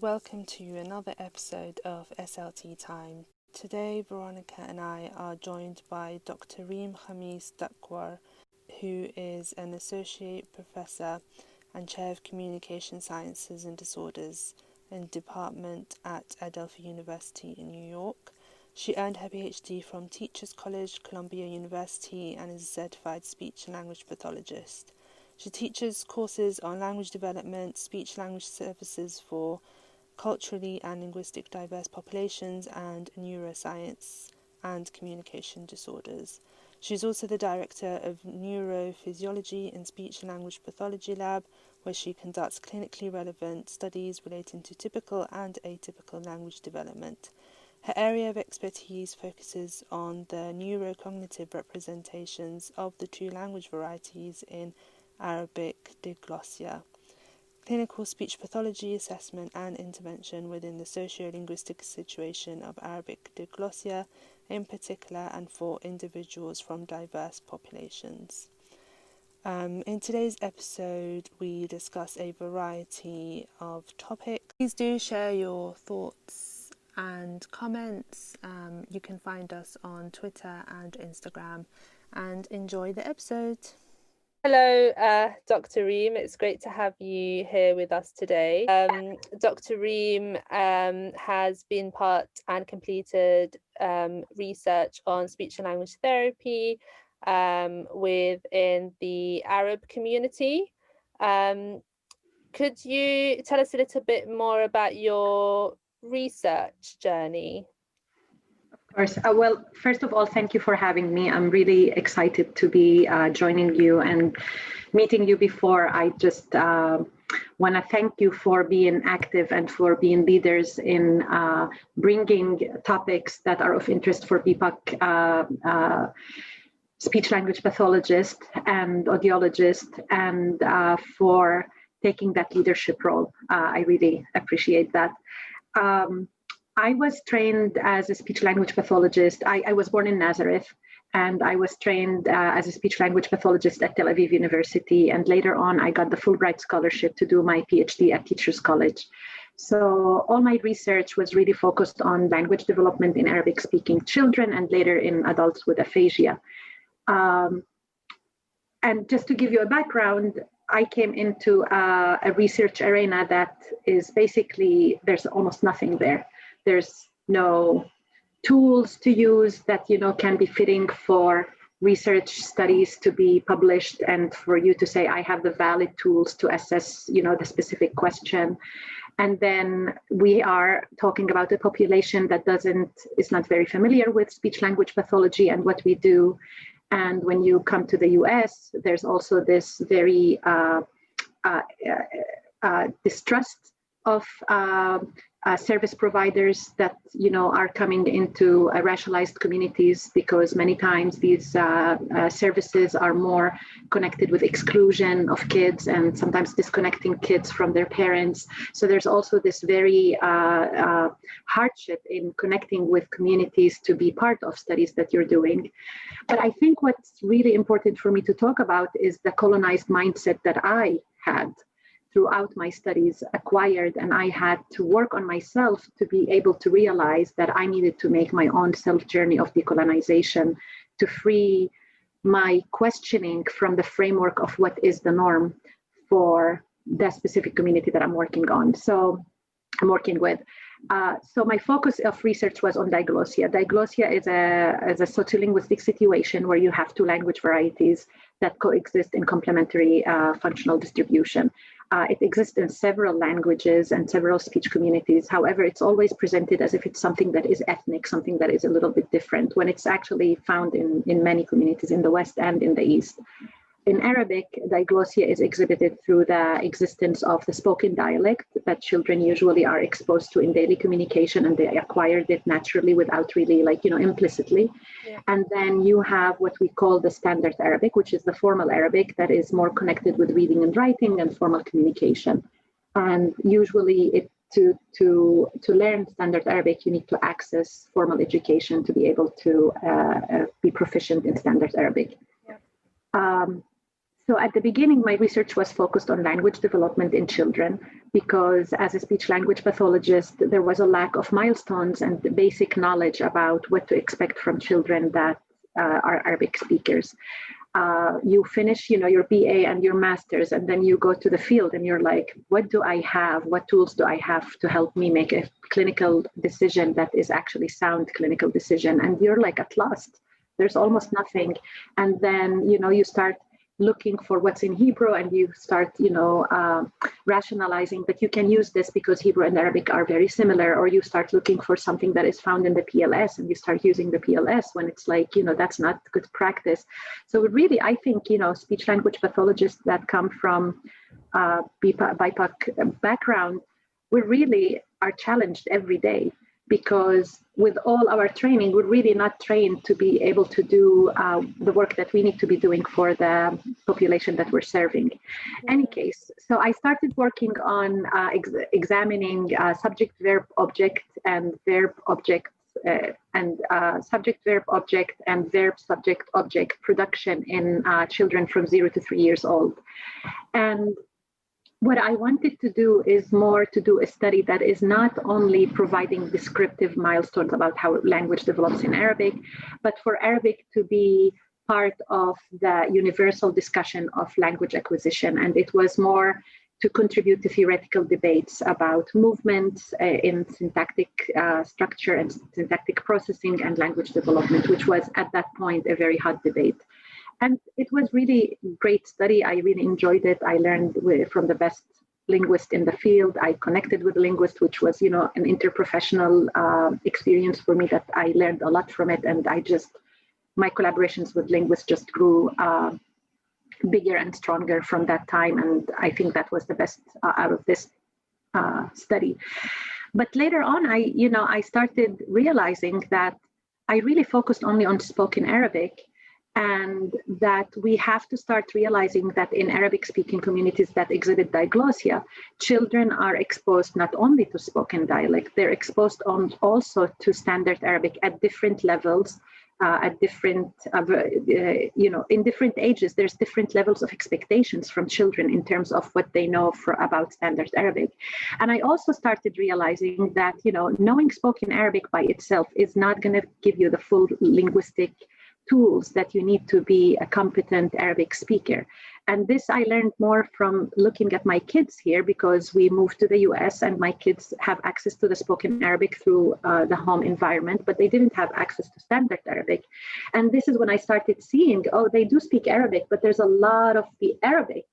welcome to another episode of SLTea Time. Today, Veronica and I are joined by Dr Reem Khamis-Dakwar, who is an Associate Professor and Chair of Communication Sciences and Disorders in the Department at Adelphi University in New York. She earned her PhD from Teachers College, Columbia University, and is a certified speech and language pathologist. She teaches courses on language development, speech-language services for culturally and linguistic diverse populations, and neuroscience and communication disorders. She's also the director of Neurophysiology and Speech and Language Pathology Lab, where she conducts clinically relevant studies relating to typical and atypical language development. Her area of expertise focuses on the neurocognitive representations of the two language varieties in Arabic diglossia, clinical speech pathology assessment and intervention within the sociolinguistic situation of Arabic diglossia in particular, and for individuals from diverse populations. In today's episode, we discuss a variety of topics. Please do share your thoughts and comments. You can find us on Twitter and Instagram, and enjoy the episode. Hello, Dr. Reem. It's great to have you here with us today. Dr. Reem has been part and completed research on speech and language therapy within the Arab community. Could you tell us a little bit more about your research journey? Of course. Well, first of all, thank you for having me. I'm really excited to be joining you and meeting you before. I just want to thank you for being active and for being leaders in bringing topics that are of interest for BPAC speech-language pathologists and audiologists, and for taking that leadership role. I really appreciate that. I was trained as a speech-language pathologist. I was born in Nazareth, and I was trained as a speech-language pathologist at Tel Aviv University. And later on, I got the Fulbright scholarship to do my PhD at Teachers College. So all my research was really focused on language development in Arabic-speaking children and later in adults with aphasia. And just to give you a background, I came into a research arena that is basically, there's almost nothing there. There's no tools to use that, can be fitting for research studies to be published and for you to say, I have the valid tools to assess, the specific question. And then we are talking about a population that is not very familiar with speech language pathology and what we do. And when you come to the US, there's also this very distrust of service providers that are coming into racialized communities, because many times these services are more connected with exclusion of kids and sometimes disconnecting kids from their parents. So there's also this very hardship in connecting with communities to be part of studies that you're doing. But I think what's really important for me to talk about is the colonized mindset that I had throughout my studies acquired, and I had to work on myself to be able to realize that I needed to make my own self-journey of decolonization to free my questioning from the framework of what is the norm for the specific community that I'm working with. So my focus of research was on diglossia. Diglossia is a sociolinguistic situation where you have two language varieties that coexist in complementary functional distribution. It exists in several languages and several speech communities. However, it's always presented as if it's something that is ethnic, something that is a little bit different, when it's actually found in many communities in the West and in the East. In Arabic, diglossia is exhibited through the existence of the spoken dialect that children usually are exposed to in daily communication, and they acquired it naturally without really implicitly. Yeah. And then you have what we call the standard Arabic, which is the formal Arabic that is more connected with reading and writing and formal communication. And usually to learn standard Arabic, you need to access formal education to be able to be proficient in standard Arabic. Yeah. So at the beginning, my research was focused on language development in children because as a speech language pathologist, there was a lack of milestones and basic knowledge about what to expect from children that are Arabic speakers. You finish, your BA and your master's, and then you go to the field and you're like, what do I have? What tools do I have to help me make a clinical decision that is actually sound clinical decision? And you're like at last, there's almost nothing. And then, you start looking for what's in Hebrew and you start, rationalizing that you can use this because Hebrew and Arabic are very similar, or you start looking for something that is found in the PLS and you start using the PLS when it's like, that's not good practice. So really, I think, speech language pathologists that come from BIPOC background, we really are challenged every day, because with all our training, we're really not trained to be able to do the work that we need to be doing for the population that we're serving. Any case, so I started working on examining subject, verb, object, and verb, object, and subject, verb, object, and verb, subject, object production in children from 0 to 3 years old. And what I wanted to do is more to do a study that is not only providing descriptive milestones about how language develops in Arabic, but for Arabic to be part of the universal discussion of language acquisition. And it was more to contribute to theoretical debates about movements in syntactic structure and syntactic processing and language development, which was at that point a very hot debate. And it was really great study. I really enjoyed it. I learned from the best linguist in the field. I connected with a linguist, which was, an interprofessional experience for me that I learned a lot from it. And my collaborations with linguists just grew bigger and stronger from that time. And I think that was the best out of this study. But later on, I started realizing that I really focused only on spoken Arabic, and that we have to start realizing that in Arabic-speaking communities that exhibit diglossia, children are exposed not only to spoken dialect, they're exposed also to standard Arabic at different levels, at different, in different ages. There's different levels of expectations from children in terms of what they know about standard Arabic. And I also started realizing that, knowing spoken Arabic by itself is not going to give you the full linguistic tools that you need to be a competent Arabic speaker. And this I learned more from looking at my kids here, because we moved to the US and my kids have access to the spoken Arabic through the home environment, but they didn't have access to standard Arabic. And this is when I started seeing, they do speak Arabic, but there's a lot of the Arabic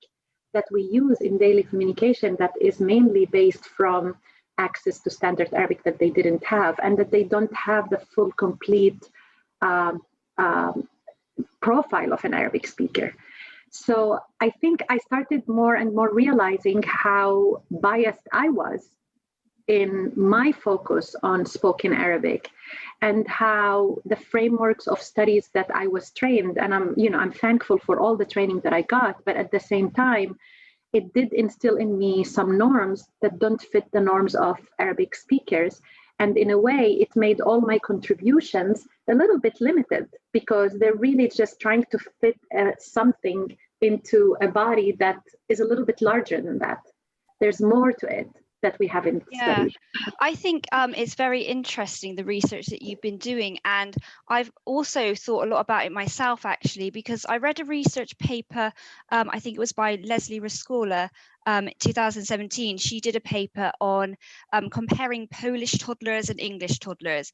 that we use in daily communication that is mainly based from access to standard Arabic that they didn't have, and that they don't have the full, complete profile of an Arabic speaker. So I think I started more and more realizing how biased I was in my focus on spoken Arabic, and how the frameworks of studies that I was trained, and I'm thankful for all the training that I got, but at the same time, it did instill in me some norms that don't fit the norms of Arabic speakers. And in a way, it made all my contributions a little bit limited, because they're really just trying to fit something into a body that is a little bit larger than that. There's more to it that we haven't studied. I think it's very interesting, the research that you've been doing, and I've also thought a lot about it myself, actually, because I read a research paper, I think it was by Leslie Rascola, 2017. She did a paper on comparing Polish toddlers and English toddlers,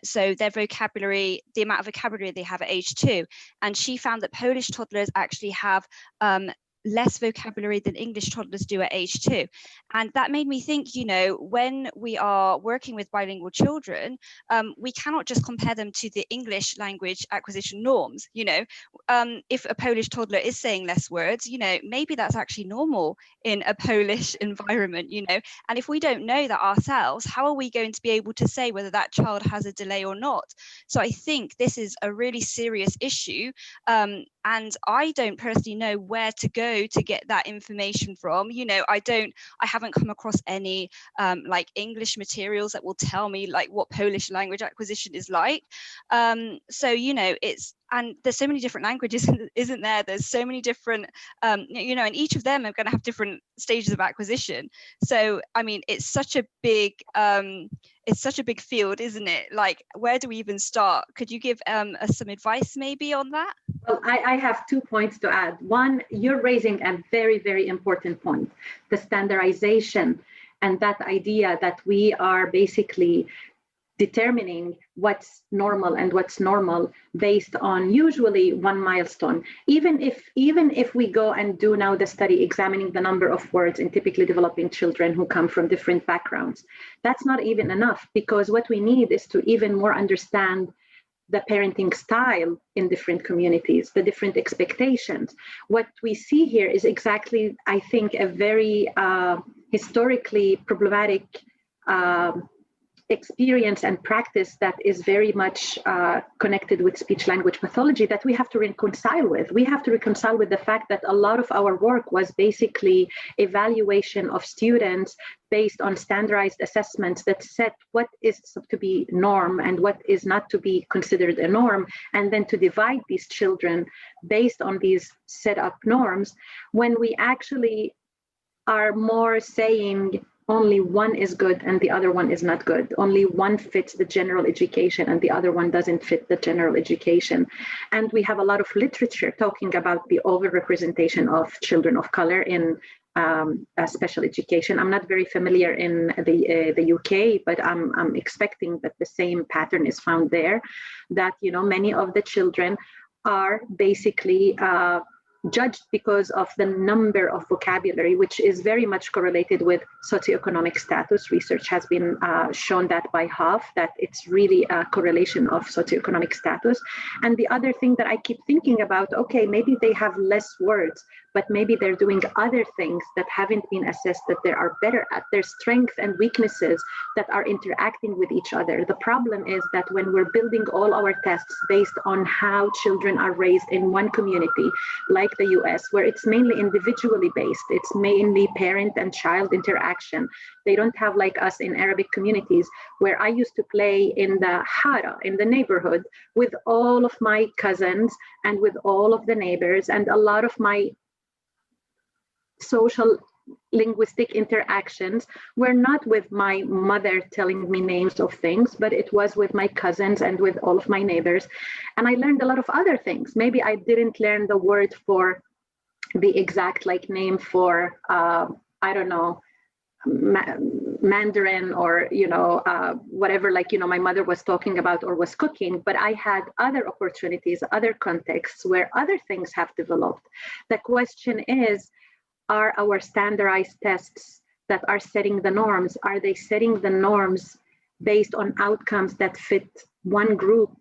so their vocabulary, the amount of vocabulary they have at age 2, and she found that Polish toddlers actually have less vocabulary than English toddlers do at age 2. And that made me think, when we are working with bilingual children, we cannot just compare them to the English language acquisition norms. If a Polish toddler is saying less words, maybe that's actually normal in a Polish environment, and if we don't know that ourselves, how are we going to be able to say whether that child has a delay or not? So I think this is a really serious issue and I don't personally know where to go to get that information from. You know, I haven't come across any like English materials that will tell me like what Polish language acquisition is like. So, you know, and there's so many different languages, isn't there? There's so many different, you know, and each of them are going to have different stages of acquisition. So, I mean, it's such a big field, isn't it? Like, where do we even start? Could you give us some advice maybe on that? Well, I have 2 points to add. One, you're raising a very, very important point, the standardization, and that idea that we are basically determining what's normal and what's normal based on usually one milestone. Even if we go and do now the study examining the number of words in typically developing children who come from different backgrounds, that's not even enough, because what we need is to even more understand the parenting style in different communities, the different expectations. What we see here is exactly, I think, a very historically problematic experience and practice that is very much connected with speech language pathology that we have to reconcile with. We have to reconcile with the fact that a lot of our work was basically evaluation of students based on standardized assessments that set what is to be norm and what is not to be considered a norm, and then to divide these children based on these set up norms, when we actually are more saying only one is good and the other one is not good. Only one fits the general education and the other one doesn't fit the general education. And we have a lot of literature talking about the overrepresentation of children of color in special education. I'm not very familiar in the UK, but I'm expecting that the same pattern is found there, that, you know, many of the children are basically judged because of the number of vocabulary, which is very much correlated with socioeconomic status. Research has been shown that by half, that it's really a correlation of socioeconomic status. And the other thing that I keep thinking about, okay, maybe they have less words, but maybe they're doing other things that haven't been assessed that they are better at. Their strengths and weaknesses that are interacting with each other. The problem is that when we're building all our tests based on how children are raised in one community, like the US, where it's mainly individually based, it's mainly parent and child interaction. They don't have like us in Arabic communities, where I used to play in the Hara, in the neighborhood, with all of my cousins and with all of the neighbors, and a lot of my social linguistic interactions were not with my mother telling me names of things, but it was with my cousins and with all of my neighbors. And I learned a lot of other things. Maybe I didn't learn the word for the exact like name for, I don't know, Mandarin or, you know, whatever, like, you know, my mother was talking about or was cooking, but I had other opportunities, other contexts where other things have developed. The question is, are our standardized tests that are setting the norms, are they setting the norms based on outcomes that fit one group,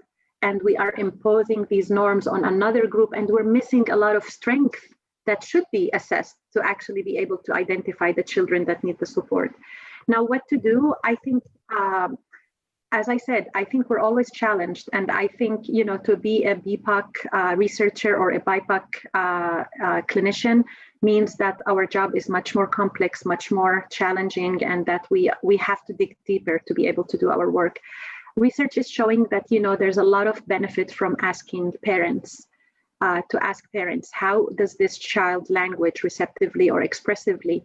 and we are imposing these norms on another group, and we're missing a lot of strength that should be assessed to actually be able to identify the children that need the support. Now, what to do? I think, as I said, I think we're always challenged. And I think, you know, to be a BIPOC researcher or a BIPOC clinician means that our job is much more complex, much more challenging, and that we have to dig deeper to be able to do our work. Research is showing that, you know, there's a lot of benefit from asking parents, how does this child language receptively or expressively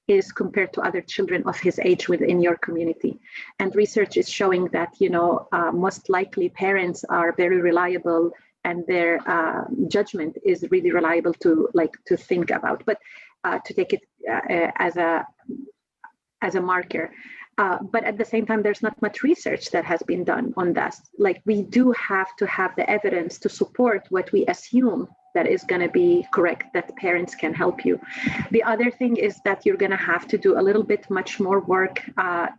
is compared to other children of his age within your community. And research is showing that, you know, most likely parents are very reliable, and their judgment is really reliable to think about, but to take it as a marker. But at the same time, there's not much research that has been done on that. Like, we do have to have the evidence to support what we assume that is going to be correct, that parents can help you. The other thing is that you're going to have to do a little bit much more work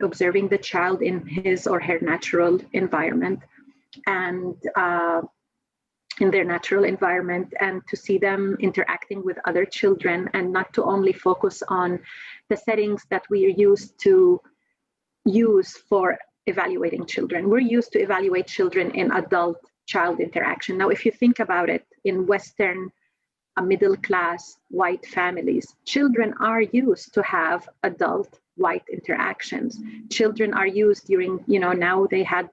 observing the child in his or her natural environment, and in their natural environment, and to see them interacting with other children, and not to only focus on the settings that we are used to use for evaluating children. We're used to evaluate children in adult-child interaction. Now, if you think about it, in Western middle-class white families, children are used to have adult white interactions. Children are used during, now they had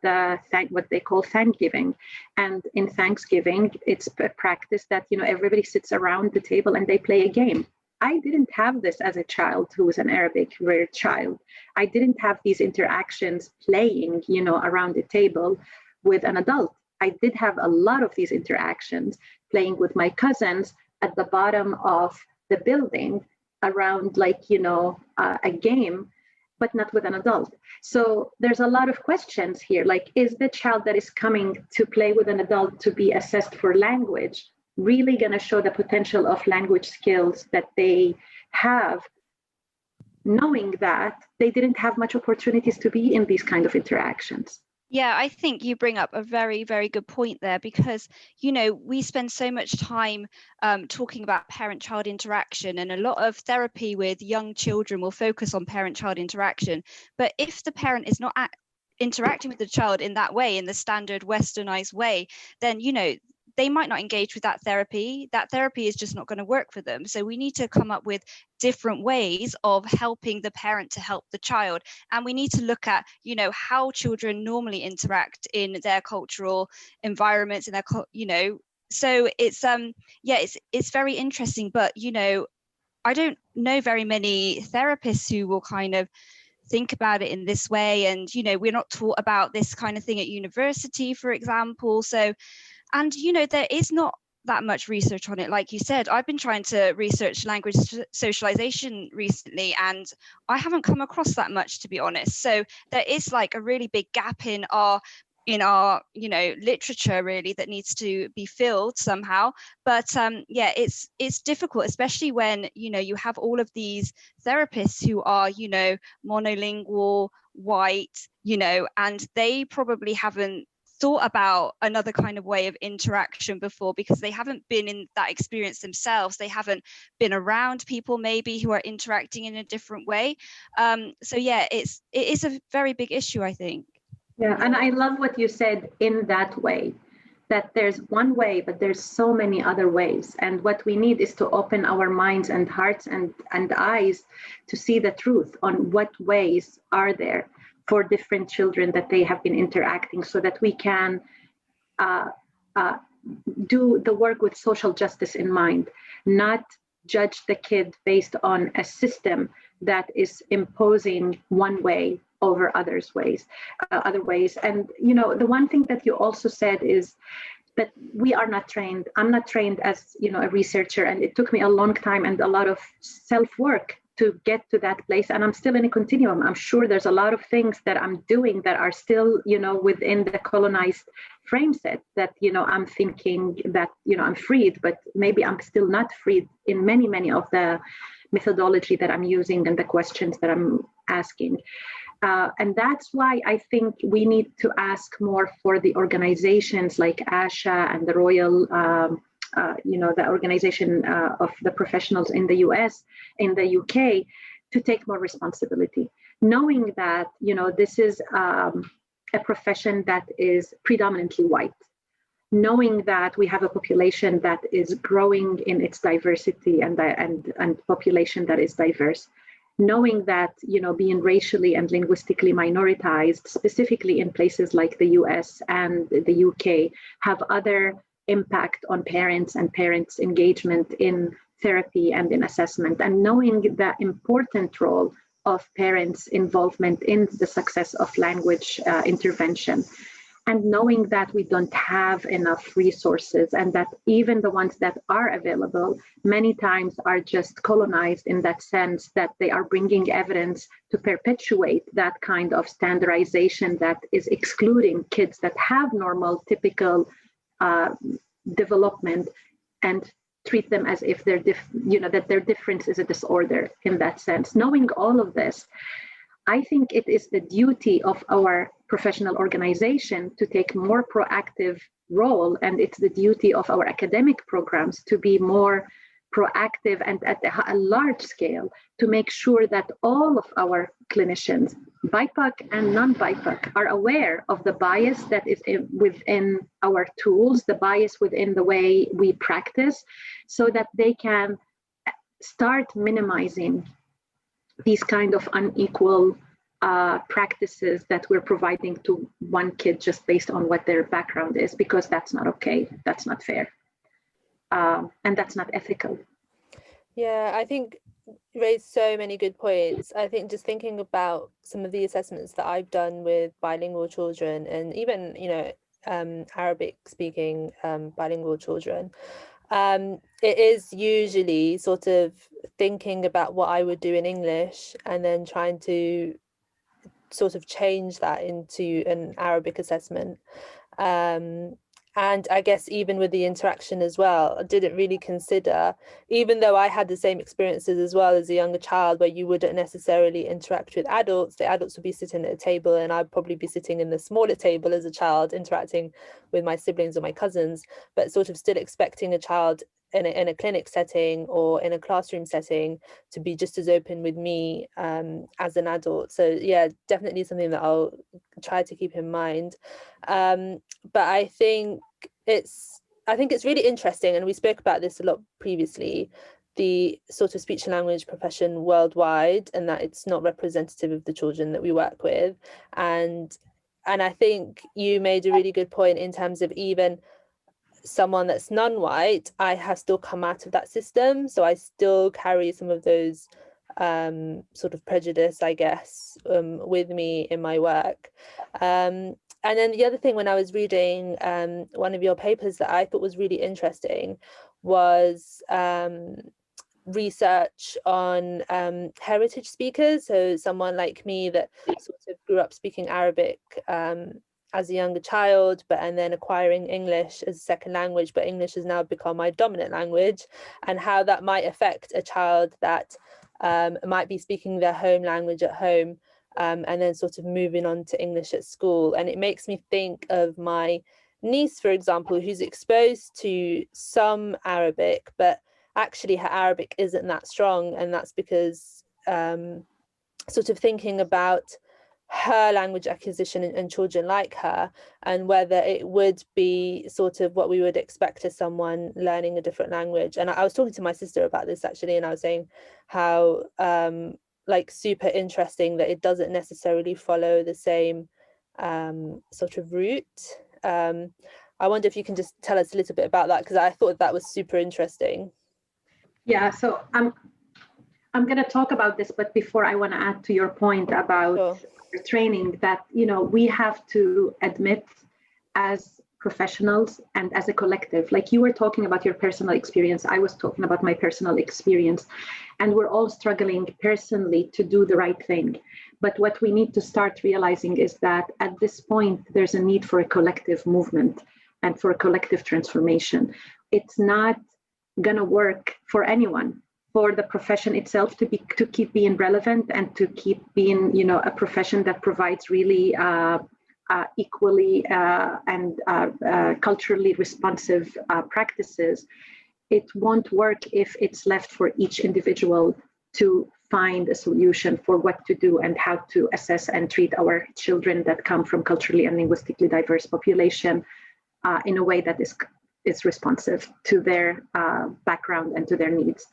what they call Thanksgiving. And in Thanksgiving, it's a practice that, everybody sits around the table and they play a game. I didn't have this as a child who was an Arabic rare child. I didn't have these interactions playing, around the table with an adult. I did have a lot of these interactions playing with my cousins at the bottom of the building around a game, but not with an adult. So there's a lot of questions here, like, is the child that is coming to play with an adult to be assessed for language really going to show the potential of language skills that they have, knowing that they didn't have much opportunities to be in these kind of interactions? Yeah, I think you bring up a very, very good point there, because, we spend so much time talking about parent-child interaction, and a lot of therapy with young children will focus on parent-child interaction. But if the parent is not interacting with the child in that way, in the standard westernized way, then, they might not engage with that therapy. That therapy is just not going to work for them. So we need to come up with different ways of helping the parent to help the child. And we need to look at, how children normally interact in their cultural environments, in their, so it's, it's very interesting. But, I don't know very many therapists who will kind of think about it in this way. And, we're not taught about this kind of thing at university, for example. So, and, there is not that much research on it. Like you said, I've been trying to research language socialization recently, and I haven't come across that much, to be honest. So there is like a really big gap in our literature, really, that needs to be filled somehow. But it's difficult, especially when you have all of these therapists who are monolingual, white, and they probably haven't thought about another kind of way of interaction before, because they haven't been in that experience themselves. They haven't been around people maybe who are interacting in a different way. It is a very big issue, I think. Yeah, and I love what you said in that way, that there's one way, but there's so many other ways. And what we need is to open our minds and hearts and eyes to see the truth on what ways are there for different children that they have been interacting, so that we can do the work with social justice in mind, not judge the kid based on a system that is imposing one way over other ways. And the one thing that you also said is that we are not trained. I'm not trained as a researcher, and it took me a long time and a lot of self-work to get to that place. And I'm still in a continuum. I'm sure there's a lot of things that I'm doing that are still, within the colonized frame set, that, I'm thinking that, I'm freed, but maybe I'm still not freed in many, many of the methodology that I'm using and the questions that I'm asking. And that's why I think we need to ask more for the organizations like ASHA and the Royal the organization of the professionals in the US, in the UK, to take more responsibility, knowing that, this is a profession that is predominantly white, knowing that we have a population that is growing in its diversity and population that is diverse, knowing that, being racially and linguistically minoritized, specifically in places like the US and the UK, have other impact on parents and parents' engagement in therapy and in assessment, and knowing the important role of parents' involvement in the success of language intervention, and knowing that we don't have enough resources, and that even the ones that are available many times are just colonized, in that sense that they are bringing evidence to perpetuate that kind of standardization that is excluding kids that have normal, typical development, and treat them as if that their difference is a disorder in that sense. Knowing all of this, I think it is the duty of our professional organization to take more proactive role, and it's the duty of our academic programs to be more proactive and at a large scale to make sure that all of our clinicians BIPOC and non-BIPOC are aware of the bias that is within our tools, the bias within the way we practice, so that they can start minimizing these kind of unequal practices that we're providing to one kid just based on what their background is, because that's not okay, that's not fair, and that's not ethical. Yeah, I think you raised so many good points. I think just thinking about some of the assessments that I've done with bilingual children, and even, Arabic speaking bilingual children, it is usually sort of thinking about what I would do in English and then trying to sort of change that into an Arabic assessment. And I guess even with the interaction as well, I didn't really consider, even though I had the same experiences as well as a younger child, where you wouldn't necessarily interact with adults. The adults would be sitting at a table and I'd probably be sitting in the smaller table as a child, interacting with my siblings or my cousins, but sort of still expecting a child in a clinic setting or in a classroom setting to be just as open with me as an adult. So yeah, definitely something that I'll try to keep in mind. But I think it's really interesting, and we spoke about this a lot previously, the sort of speech and language profession worldwide, and that it's not representative of the children that we work with. And I think you made a really good point in terms of even someone that's non-white, I have still come out of that system, so I still carry some of those sort of prejudice, I guess, with me in my work. And then the other thing, when I was reading one of your papers that I thought was really interesting was research on heritage speakers, so someone like me that sort of grew up speaking Arabic as a younger child, and then acquiring English as a second language, but English has now become my dominant language, and how that might affect a child that might be speaking their home language at home and then sort of moving on to English at school. And it makes me think of my niece, for example, who's exposed to some Arabic, but actually her Arabic isn't that strong, and that's because sort of thinking about her language acquisition and children like her, and whether it would be sort of what we would expect as someone learning a different language. And I was talking to my sister about this actually, and I was saying how like super interesting that it doesn't necessarily follow the same sort of route. I wonder if you can just tell us a little bit about that, because I thought that was super interesting. Yeah, so I'm going to talk about this, but before, I want to add to your point about training that, we have to admit as professionals and as a collective, like you were talking about your personal experience, I was talking about my personal experience, and we're all struggling personally to do the right thing. But what we need to start realizing is that at this point, there's a need for a collective movement and for a collective transformation. It's not going to work for anyone, for the profession itself to keep being relevant and to keep being, a profession that provides really equally and culturally responsive practices. It won't work if it's left for each individual to find a solution for what to do and how to assess and treat our children that come from culturally and linguistically diverse population in a way that is responsive to their background and to their needs.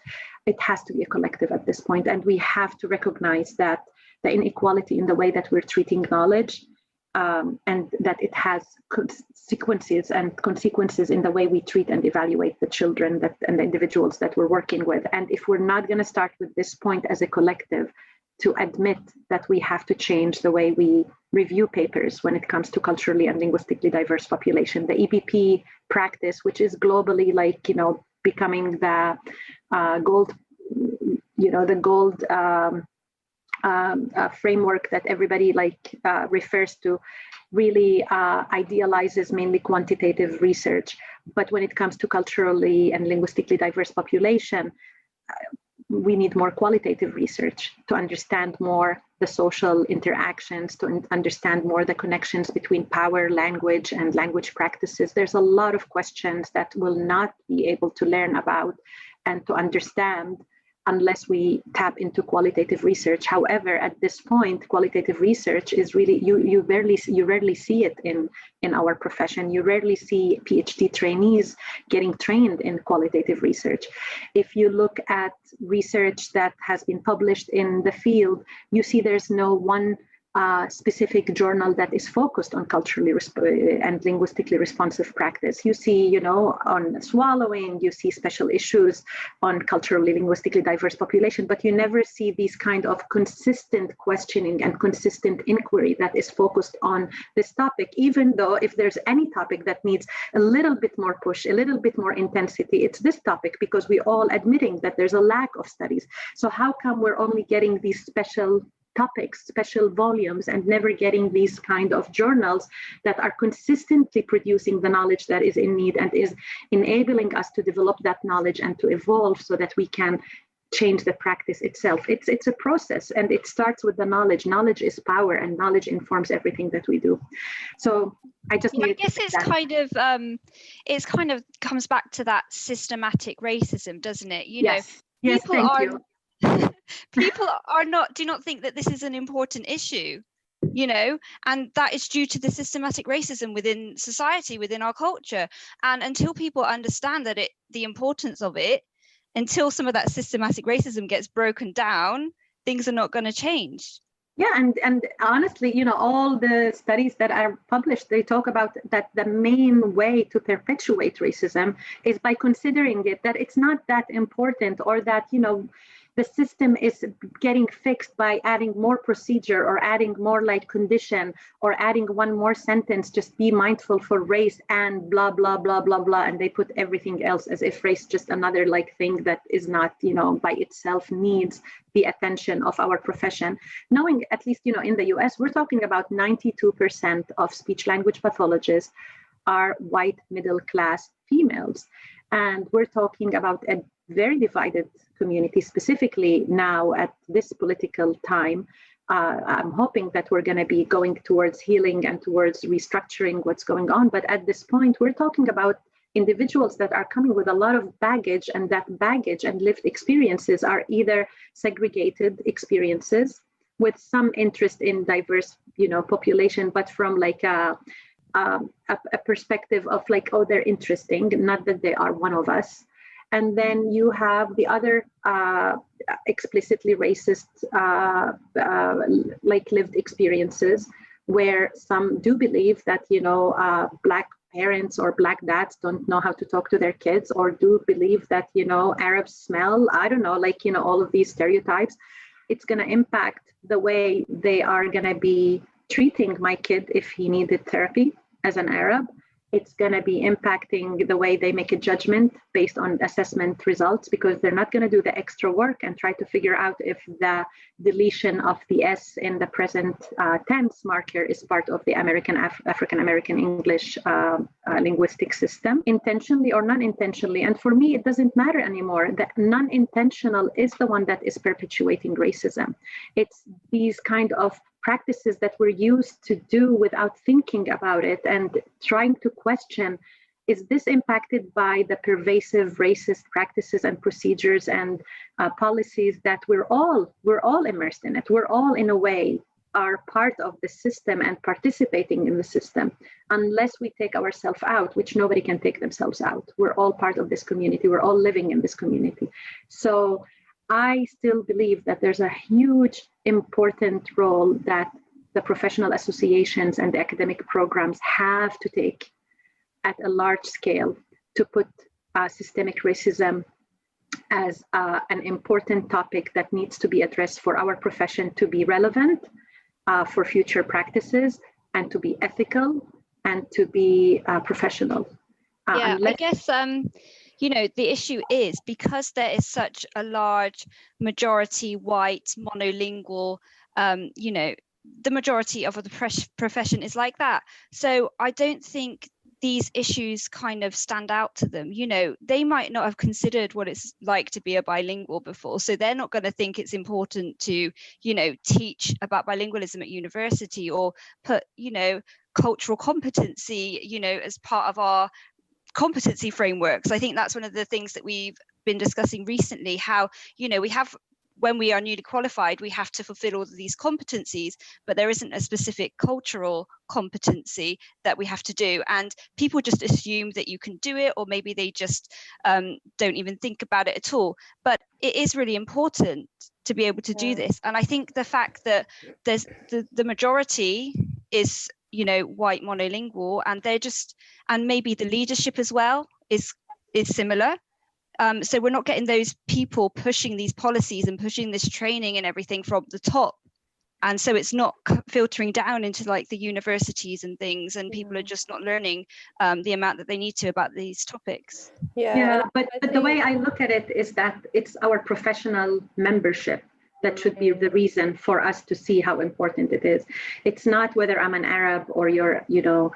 It has to be a collective at this point, and we have to recognize that the inequality in the way that we're treating knowledge and that it has consequences in the way we treat and evaluate the children and the individuals that we're working with. And if we're not going to start with this point as a collective to admit that we have to change the way we review papers when it comes to culturally and linguistically diverse population, the EBP practice, which is globally becoming the gold, the gold framework that everybody refers to, really idealizes mainly quantitative research. But when it comes to culturally and linguistically diverse population, we need more qualitative research to understand more the social interactions, to understand more the connections between power, language, and language practices. There's a lot of questions that we'll not be able to learn about and to understand unless we tap into qualitative research. However, at this point, qualitative research is really, you rarely see it in our profession. You rarely see PhD trainees getting trained in qualitative research. If you look at research that has been published in the field, you see there's no one specific journal that is focused on culturally and linguistically responsive practice. You see, on swallowing, you see special issues on culturally linguistically diverse population, but you never see these kind of consistent questioning and consistent inquiry that is focused on this topic, even though if there's any topic that needs a little bit more push, a little bit more intensity, it's this topic, because we're all admitting that there's a lack of studies. So how come we're only getting these special topics, special volumes, and never getting these kind of journals that are consistently producing the knowledge that is in need and is enabling us to develop that knowledge and to evolve so that we can change the practice itself. It's a process, and it starts with the knowledge. Knowledge is power, and knowledge informs everything that we do. So I guess it's kind of comes back to that systematic racism, doesn't it? Yes, thank you. People do not think that this is an important issue, and that is due to the systematic racism within society, within our culture. And until people understand that the importance of it, until some of that systematic racism gets broken down, things are not going to change. Yeah, and honestly, all the studies that are published, they talk about that the main way to perpetuate racism is by considering it that it's not that important, or that, the system is getting fixed by adding more procedure or adding more condition or adding one more sentence, just be mindful for race and blah, blah, blah, blah, blah. And they put everything else as if race just another thing that is not, by itself needs the attention of our profession. Knowing, at least, in the US, we're talking about 92% of speech language pathologists are white middle class females. And we're talking about a very divided community, specifically now at this political time. I'm hoping that we're going to be going towards healing and towards restructuring what's going on. But at this point, we're talking about individuals that are coming with a lot of baggage, and that baggage and lived experiences are either segregated experiences with some interest in diverse, population, but from a perspective of oh, they're interesting, not that they are one of us. And then you have the other explicitly racist, lived experiences, where some do believe that, Black parents or Black dads don't know how to talk to their kids, or do believe that, Arabs smell, I don't know, all of these stereotypes. It's going to impact the way they are going to be treating my kid if he needed therapy as an Arab. It's going to be impacting the way they make a judgment based on assessment results, because they're not going to do the extra work and try to figure out if the deletion of the S in the present tense marker is part of the African-American English linguistic system, intentionally or non-intentionally. And for me, it doesn't matter anymore. The non-intentional is the one that is perpetuating racism. It's these kind of practices that we're used to do without thinking about it and trying to question, is this impacted by the pervasive racist practices and procedures and policies that we're all immersed in it? We're all, in a way, are part of the system and participating in the system, unless we take ourselves out, which nobody can take themselves out. We're all part of this community. We're all living in this community. So I still believe that there's a huge, important role that the professional associations and the academic programs have to take at a large scale to put systemic racism as an important topic that needs to be addressed for our profession to be relevant for future practices, and to be ethical, and to be professional. I guess the issue is, because there is such a large majority white monolingual, the majority of the profession is like that. So I don't think these issues kind of stand out to them. They might not have considered what it's like to be a bilingual before, so they're not going to think it's important to teach about bilingualism at university, or put cultural competency as part of our competency frameworks. I think that's one of the things that we've been discussing recently, how, you know, we have, when we are newly qualified, we have to fulfill all of these competencies, but there isn't a specific cultural competency that we have to do. And people just assume that you can do it, or maybe they just don't even think about it at all. But it is really important to be able to do this. And I think the fact that there's the majority is, you know, white monolingual, and they're just, and maybe the leadership as well is similar. So we're not getting those people pushing these policies and pushing this training and everything from the top. And so it's not filtering down into like the universities and things, and people are just not learning the amount that they need to about these topics. Yeah, but the way I look at it is that it's our professional membership that should be the reason for us to see how important it is. It's not whether I'm an Arab or you're, you know,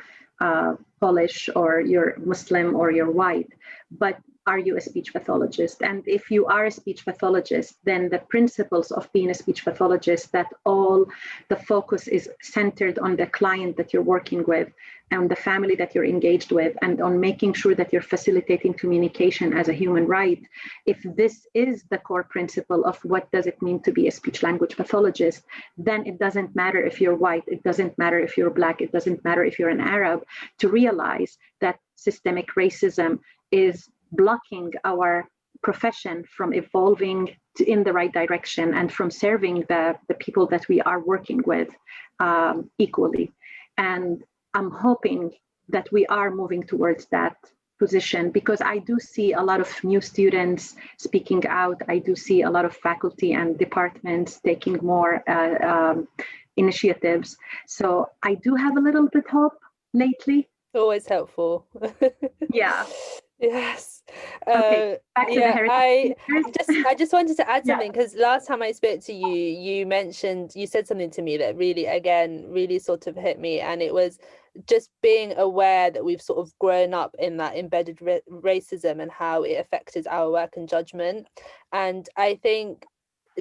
Polish, or you're Muslim, or you're white, but are you a speech pathologist? And if you are a speech pathologist, then the principles of being a speech pathologist, that all the focus is centered on the client that you're working with and the family that you're engaged with, and on making sure that you're facilitating communication as a human right. If this is the core principle of what does it mean to be a speech language pathologist, then it doesn't matter if you're white, it doesn't matter if you're Black, it doesn't matter if you're an Arab, to realize that systemic racism is blocking our profession from evolving in the right direction and from serving the people that we are working with equally. And I'm hoping that we are moving towards that position, because I do see a lot of new students speaking out. I do see a lot of faculty and departments taking more initiatives. So I do have a little bit hope lately. Always helpful. Yeah. Yes. Okay, back to the heritage. I just wanted to add something, because last time I spoke to you, you said something to me that really sort of hit me, and it was just being aware that we've sort of grown up in that embedded racism and how it affected our work and judgment. And I think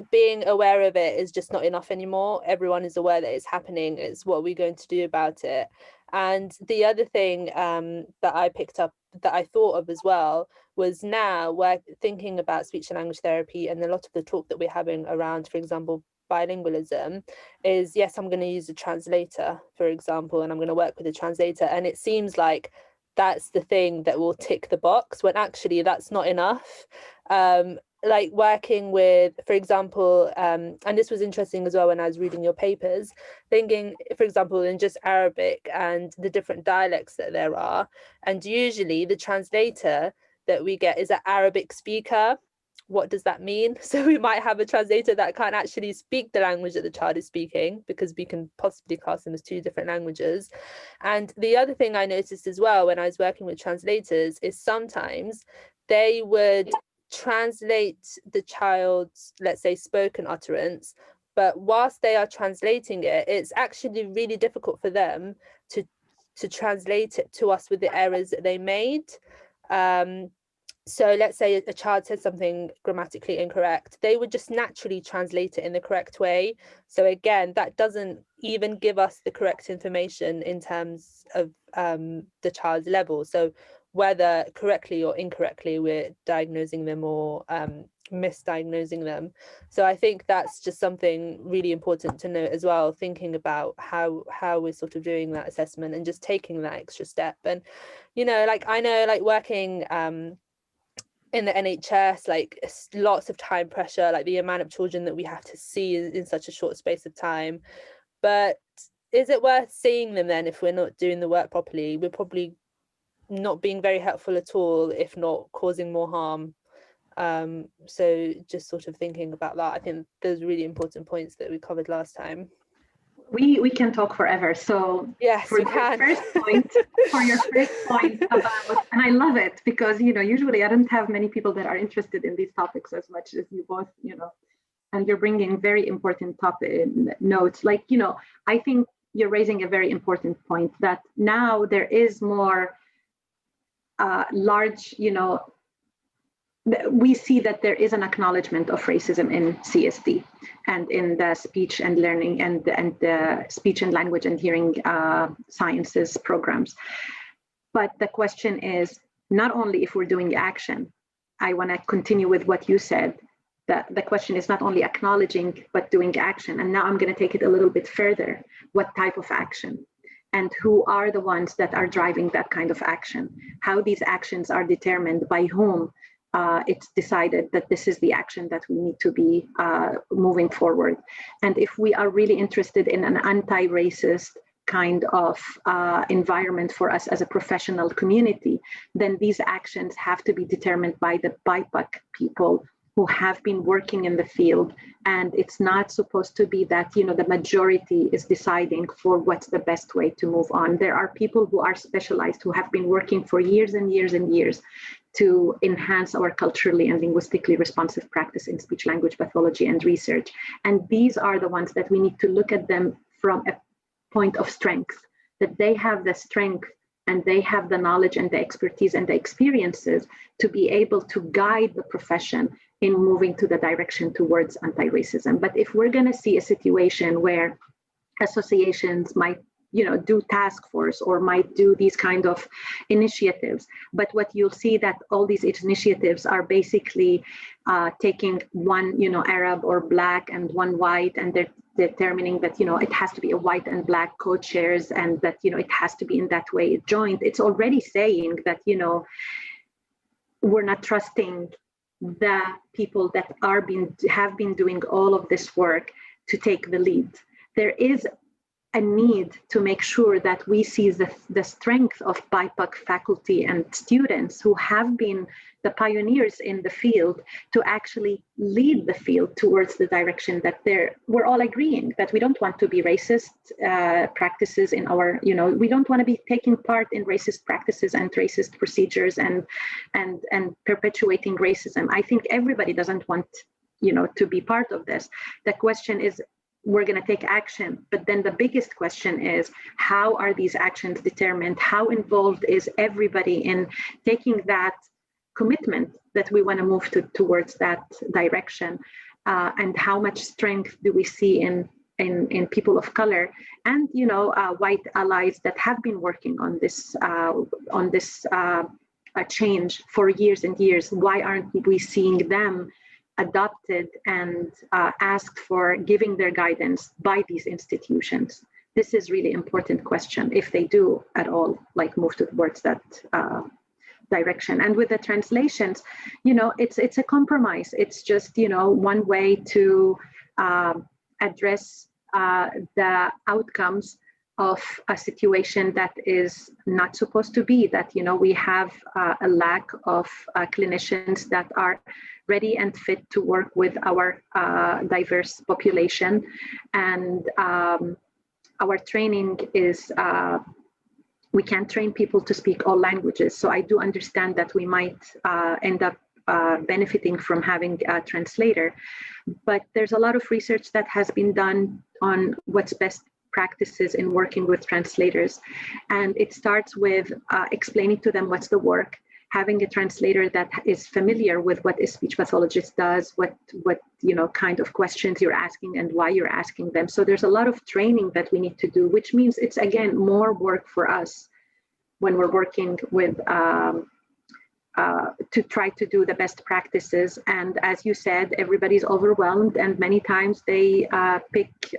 being aware of it is just not enough anymore. Everyone is aware that it's happening. It's what we're going to do about it. And the other thing that I picked up, that I thought of as well, was now we're thinking about speech and language therapy, and a lot of the talk that we're having around, for example, bilingualism is, yes, I'm going to use a translator, for example, and I'm going to work with a translator. And it seems like that's the thing that will tick the box, when actually that's not enough. Like working with, for example, and this was interesting as well when I was reading your papers, thinking, for example, in just Arabic and the different dialects that there are, and usually the translator that we get is an Arabic speaker. What does that mean? So we might have a translator that can't actually speak the language that the child is speaking, because we can possibly class them as two different languages. And the other thing I noticed as well when I was working with translators is sometimes they would translate the child's, let's say, spoken utterance, but whilst they are translating it, it's actually really difficult for them to translate it to us with the errors that they made. So let's say a child said something grammatically incorrect, they would just naturally translate it in the correct way. So again, that doesn't even give us the correct information in terms of the child's level. So whether correctly or incorrectly we're diagnosing them or misdiagnosing them. So I think that's just something really important to note as well, thinking about how we're sort of doing that assessment and just taking that extra step. And, you know, like I know, like working in the NHS, like lots of time pressure, like the amount of children that we have to see in such a short space of time. But is it worth seeing them then if we're not doing the work properly? We're probably not being very helpful at all, if not causing more harm. So just sort of thinking about that. I think there's really important points that we covered last time. We can talk forever. So yes, for your first point about, and I love it because, you know, usually I don't have many people that are interested in these topics as much as you both, you know, and you're bringing very important topic notes. Like, you know, I think you're raising a very important point that now there is more large, you know, we see that there is an acknowledgement of racism in CSD and in the speech and learning and the speech and language and hearing sciences programs. But the question is not only if we're doing action, I want to continue with what you said. The question is not only acknowledging, but doing action. And now I'm going to take it a little bit further. What type of action? And who are the ones that are driving that kind of action? How these actions are determined, by whom it's decided that this is the action that we need to be moving forward. And if we are really interested in an anti-racist kind of environment for us as a professional community, then these actions have to be determined by the BIPOC people who have been working in the field. And it's not supposed to be that, the majority is deciding for what's the best way to move on. There are people who are specialized, who have been working for years and years and years to enhance our culturally and linguistically responsive practice in speech language pathology and research. And these are the ones that we need to look at them from a point of strength, that they have the strength and they have the knowledge and the expertise and the experiences to be able to guide the profession in moving to the direction towards anti-racism. But if we're going to see a situation where associations might do task force or might do these kind of initiatives, but what you'll see that all these initiatives are basically taking one Arab or black and one white, and they're determining that it has to be a white and black co-chairs, and that it has to be in that way joint. It's already saying that we're not trusting the people that have been doing all of this work to take the lead. There is a need to make sure that we see the strength of BIPOC faculty and students who have been the pioneers in the field to actually lead the field towards the direction that we're all agreeing that we don't want to be racist practices in our, we don't want to be taking part in racist practices and racist procedures and perpetuating racism. I think everybody doesn't want, to be part of this. The question is, we're going to take action. But then the biggest question is, how are these actions determined? How involved is everybody in taking that commitment that we want to move towards that direction? And how much strength do we see in people of color and, white allies that have been working on this change for years and years? Why aren't we seeing them adopted and asked for giving their guidance by these institutions? This is really important question, if they do at all move towards that direction. And with the translations, it's a compromise. It's just, one way to address the outcomes of a situation that is not supposed to be, that, we have a lack of clinicians that are ready and fit to work with our diverse population. And our training is, we can't train people to speak all languages. So I do understand that we might end up benefiting from having a translator, but there's a lot of research that has been done on what's best practices in working with translators. And it starts with explaining to them what's the work, having a translator that is familiar with what a speech pathologist does, what kind of questions you're asking and why you're asking them. So there's a lot of training that we need to do, which means it's, again, more work for us when we're working with to try to do the best practices. And as you said, everybody's overwhelmed, and many times they pick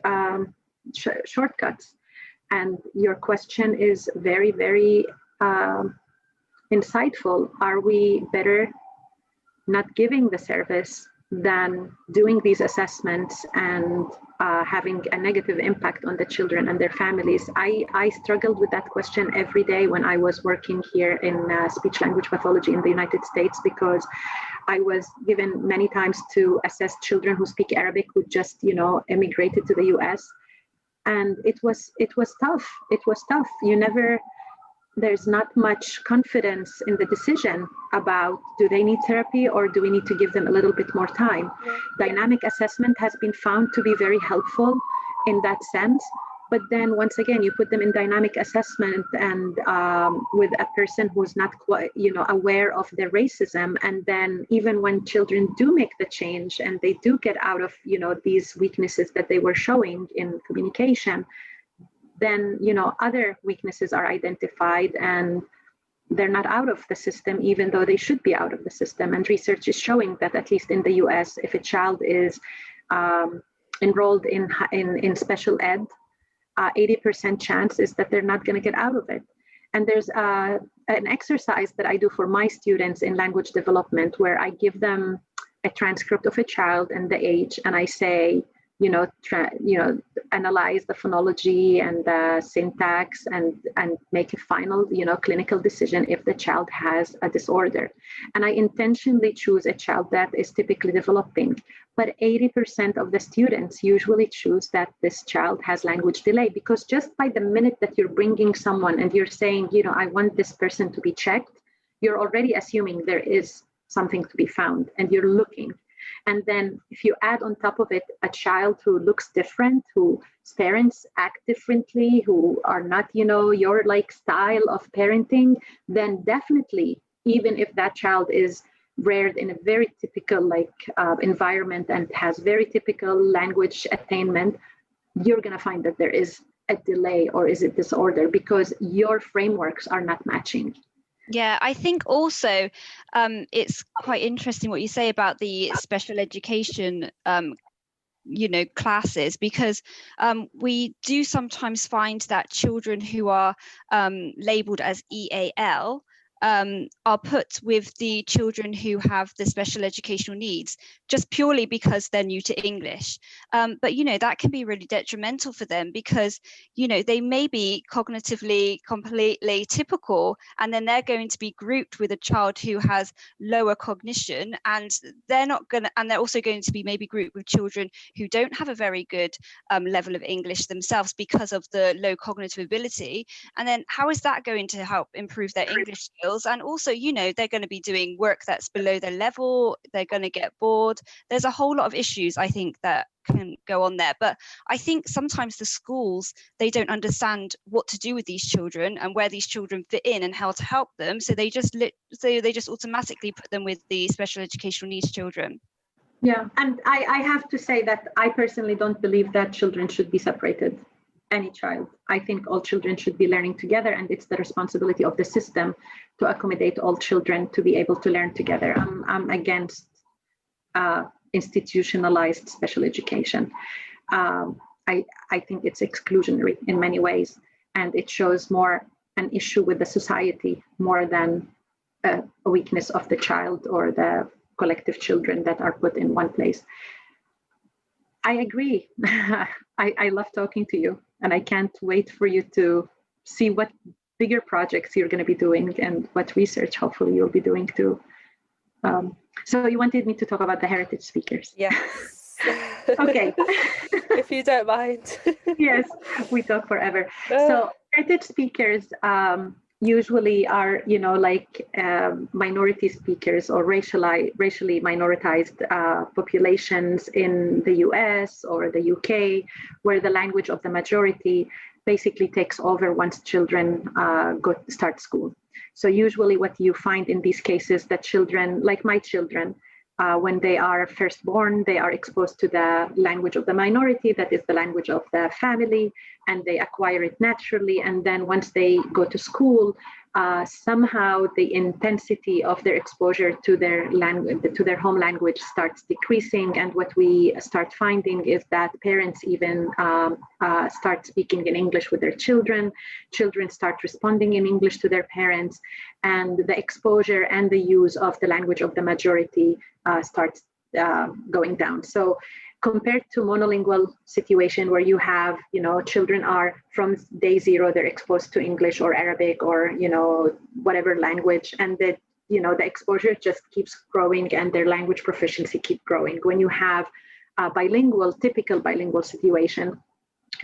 shortcuts. And your question is very, very insightful. Are we better not giving the service than doing these assessments and having a negative impact on the children and their families? I struggled with that question every day when I was working here in speech language pathology in the United States, because I was given many times to assess children who speak Arabic who just, immigrated to the US. And it was tough. It was tough. There's not much confidence in the decision about, do they need therapy or do we need to give them a little bit more time? Yeah. Dynamic assessment has been found to be very helpful in that sense. But then once again, you put them in dynamic assessment and with a person who's not quite, aware of their racism. And then even when children do make the change and they do get out of, these weaknesses that they were showing in communication, then, other weaknesses are identified. And, they're not out of the system, even though they should be out of the system. And research is showing that, at least in the US, if a child is enrolled in special ed, 80% chance is that they're not going to get out of it. And there's an exercise that I do for my students in language development, where I give them a transcript of a child and the age, and I say, analyze the phonology and the syntax and make a final, clinical decision if the child has a disorder. And I intentionally choose a child that is typically developing. But 80% of the students usually choose that this child has language delay, because just by the minute that you're bringing someone and you're saying, I want this person to be checked, you're already assuming there is something to be found, and you're looking. And then if you add on top of it a child who looks different, whose parents act differently, who are not, your style of parenting, then definitely, even if that child is reared in a very typical environment and has very typical language attainment, you're going to find that there is a delay or is a disorder, because your frameworks are not matching. Yeah, I think also it's quite interesting what you say about the special education classes, because we do sometimes find that children who are labeled as EAL are put with the children who have the special educational needs, just purely because they're new to English. But, that can be really detrimental for them, because, they may be cognitively completely typical, and then they're going to be grouped with a child who has lower cognition, and they're also going to be maybe grouped with children who don't have a very good level of English themselves because of the low cognitive ability. And then how is that going to help improve their English skills? And also, they're going to be doing work that's below their level. They're going to get bored. There's a whole lot of issues, I think, that can go on there. But I think sometimes the schools, they don't understand what to do with these children and where these children fit in and how to help them. So they just automatically put them with the special educational needs children. Yeah, and I have to say that I personally don't believe that children should be separated. Any child. I think all children should be learning together, and it's the responsibility of the system to accommodate all children to be able to learn together. I'm against institutionalized special education. I think it's exclusionary in many ways, and it shows more an issue with the society more than a weakness of the child or the collective children that are put in one place. I agree. I love talking to you, and I can't wait for you to see what bigger projects you're going to be doing and what research hopefully you'll be doing too. So you wanted me to talk about the heritage speakers. Yes. Okay. If you don't mind. Yes, we talk forever. So heritage speakers usually are, minority speakers or racially minoritized populations in the US or the UK, where the language of the majority basically takes over once children start school. So usually what you find in these cases, that children, like my children, when they are first born, they are exposed to the language of the minority, that is the language of the family, and they acquire it naturally. And then once they go to school, somehow the intensity of their exposure to their language, to their home language, starts decreasing. And what we start finding is that parents even start speaking in English with their children. Children start responding in English to their parents, and the exposure and the use of the language of the majority starts going down. So compared to monolingual situation where you have, children are from day zero, they're exposed to English or Arabic or, whatever language, and that, the exposure just keeps growing and their language proficiency keep growing. When you have a typical bilingual situation,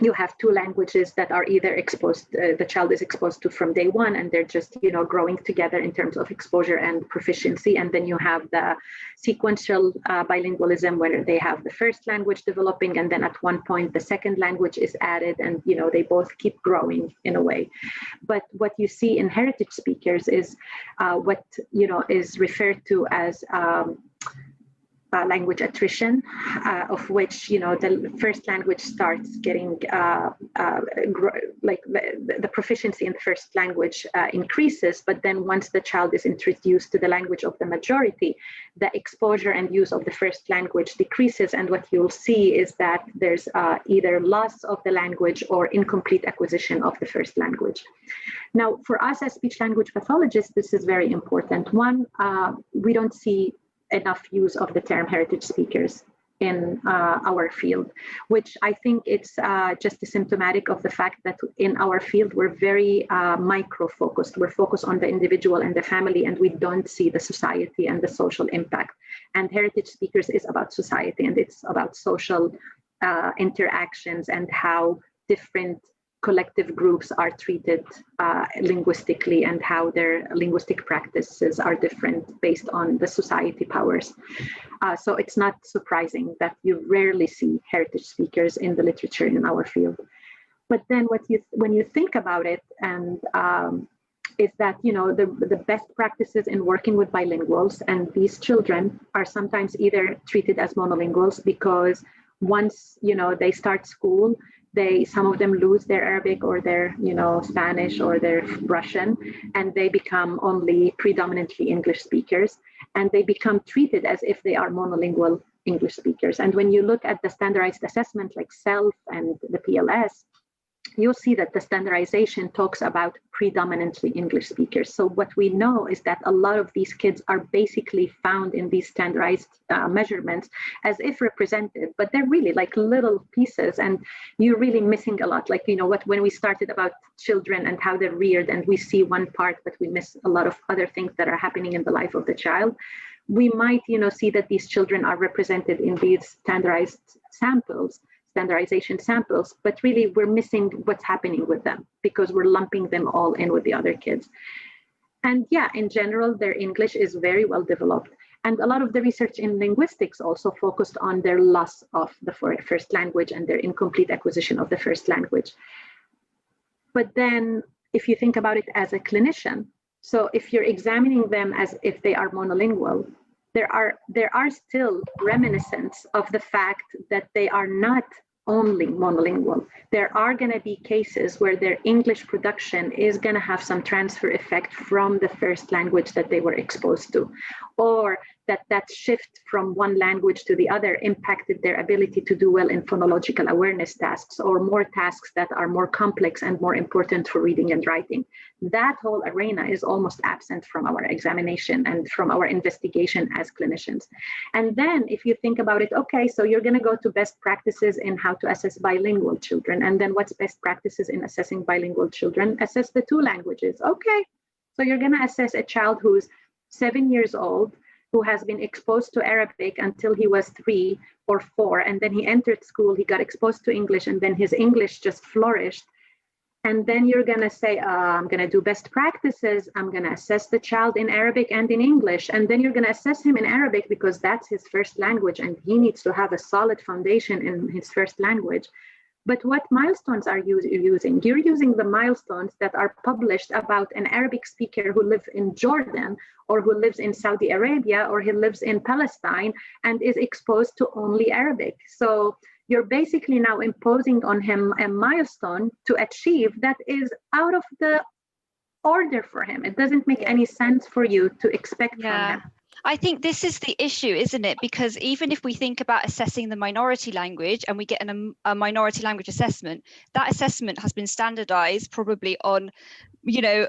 you have two languages that are either exposed, the child is exposed to from day one, and they're just, growing together in terms of exposure and proficiency. And then you have the sequential bilingualism, where they have the first language developing, and then at one point the second language is added, and, they both keep growing in a way. But what you see in heritage speakers is what, is referred to as language attrition, of which, the first language starts getting the proficiency in the first language increases, but then once the child is introduced to the language of the majority, the exposure and use of the first language decreases, and what you'll see is that there's either loss of the language or incomplete acquisition of the first language. Now, for us as speech language pathologists, this is very important. One, we don't see enough use of the term heritage speakers in our field, which I think it's just symptomatic of the fact that in our field, we're very micro-focused. We're focused on the individual and the family, and we don't see the society and the social impact. And heritage speakers is about society, and it's about social interactions and how different collective groups are treated linguistically, and how their linguistic practices are different based on the society powers. So it's not surprising that you rarely see heritage speakers in the literature in our field. But then when you think about it, and is that, the best practices in working with bilinguals, and these children are sometimes either treated as monolinguals because once, they start school, some of them lose their Arabic or their, Spanish or their Russian, and they become only predominantly English speakers, and they become treated as if they are monolingual English speakers. And when you look at the standardized assessment like SELF and the PLS, you'll see that the standardization talks about predominantly English speakers. So what we know is that a lot of these kids are basically found in these standardized measurements as if represented, but they're really like little pieces, and you're really missing a lot. Like, when we started about children and how they're reared, and we see one part, but we miss a lot of other things that are happening in the life of the child. We might, see that these children are represented in these standardization samples, but really we're missing what's happening with them because we're lumping them all in with the other kids. And yeah, in general, their English is very well developed. And a lot of the research in linguistics also focused on their loss of the first language and their incomplete acquisition of the first language. But then if you think about it as a clinician, so if you're examining them as if they are monolingual, there are still reminiscence of the fact that they are not only monolingual. There are going to be cases where their English production is going to have some transfer effect from the first language that they were exposed to, or that shift from one language to the other impacted their ability to do well in phonological awareness tasks, or more tasks that are more complex and more important for reading and writing. That whole arena is almost absent from our examination and from our investigation as clinicians. And then if you think about it, okay, so you're going to go to best practices in how to assess bilingual children. And then what's best practices in assessing bilingual children? Assess the two languages. Okay, so you're going to assess a child who's 7 years old, who has been exposed to Arabic until he was 3 or 4, and then he entered school, he got exposed to English, and then his English just flourished. And then you're going to say, I'm going to do best practices. I'm going to assess the child in Arabic and in English. And then you're going to assess him in Arabic because that's his first language, and he needs to have a solid foundation in his first language. But what milestones are you using? You're using the milestones that are published about an Arabic speaker who lives in Jordan, or who lives in Saudi Arabia, or he lives in Palestine and is exposed to only Arabic. So you're basically now imposing on him a milestone to achieve that is out of the order for him. It doesn't make any sense for you to expect from him. I think this is the issue, isn't it? Because even if we think about assessing the minority language and we get a minority language assessment, that assessment has been standardized probably on, monolingual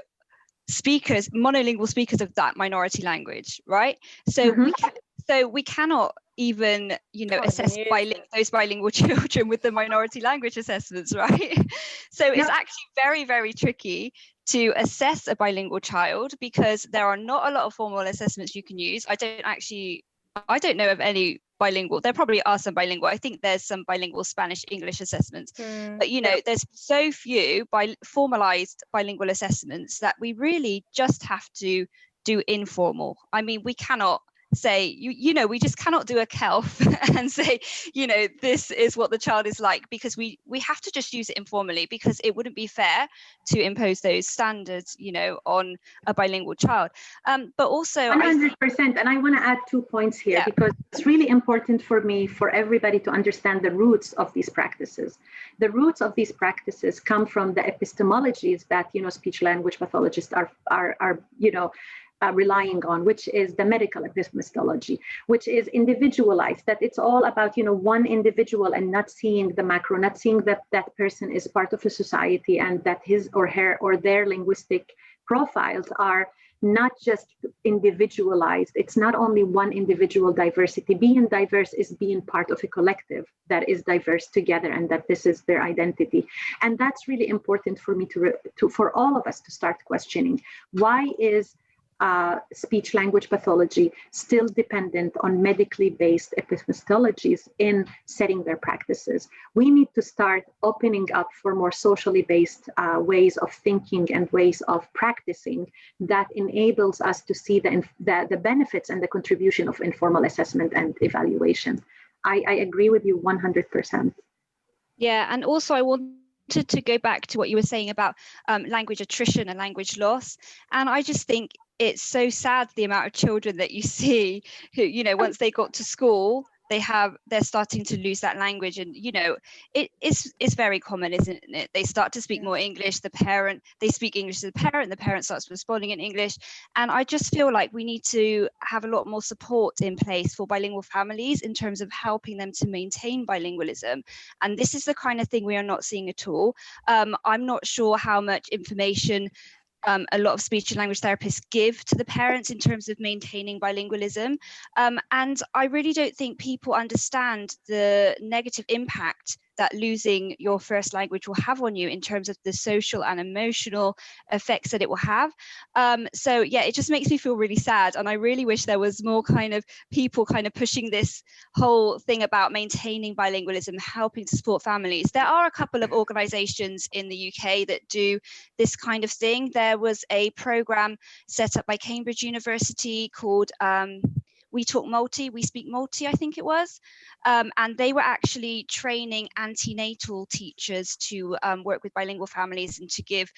speakers of that minority language, right? So we cannot even, assess those bilingual children with the minority language assessments, right? So it's actually very, very tricky to assess a bilingual child because there are not a lot of formal assessments you can use. I don't know of any bilingual. There probably are some bilingual. I think there's some bilingual Spanish-English assessments, but there's so few formalized bilingual assessments that we really just have to do informal. I mean, we cannot say, we just cannot do a kelf and say, this is what the child is like, because we have to just use it informally, because it wouldn't be fair to impose those standards, on a bilingual child. But also 100%. And I want to add 2 points here, because it's really important for me, for everybody to understand the roots of these practices. The roots of these practices come from the epistemologies that, speech language pathologists are relying on, which is the medical epistemology, which is individualized, that it's all about, one individual and not seeing the macro, not seeing that that person is part of a society, and that his or her or their linguistic profiles are not just individualized. It's not only one individual diversity. Being diverse is being part of a collective that is diverse together, and that this is their identity. And that's really important for me for all of us to start questioning. Why is speech language pathology still dependent on medically based epistemologies in setting their practices? We need to start opening up for more socially based ways of thinking and ways of practicing that enables us to see the benefits and the contribution of informal assessment and evaluation. I agree with you 100%. Yeah, and also I wanted to go back to what you were saying about language attrition and language loss. And I just think it's so sad, the amount of children that you see who, once they got to school, they're starting to lose that language. And, it's very common, isn't it? They start to speak more English. They speak English to the parent starts responding in English. And I just feel like we need to have a lot more support in place for bilingual families in terms of helping them to maintain bilingualism. And this is the kind of thing we are not seeing at all. I'm not sure how much information a lot of speech and language therapists give to the parents in terms of maintaining bilingualism. And I really don't think people understand the negative impact that losing your first language will have on you in terms of the social and emotional effects that it will have. So yeah, it just makes me feel really sad. And I really wish there was more kind of people kind of pushing this whole thing about maintaining bilingualism, helping to support families. There are a couple of organizations in the UK that do this kind of thing. There was a program set up by Cambridge University called We Talk Multi, We Speak Multi, I think it was. And they were actually training antenatal teachers to work with bilingual families and to give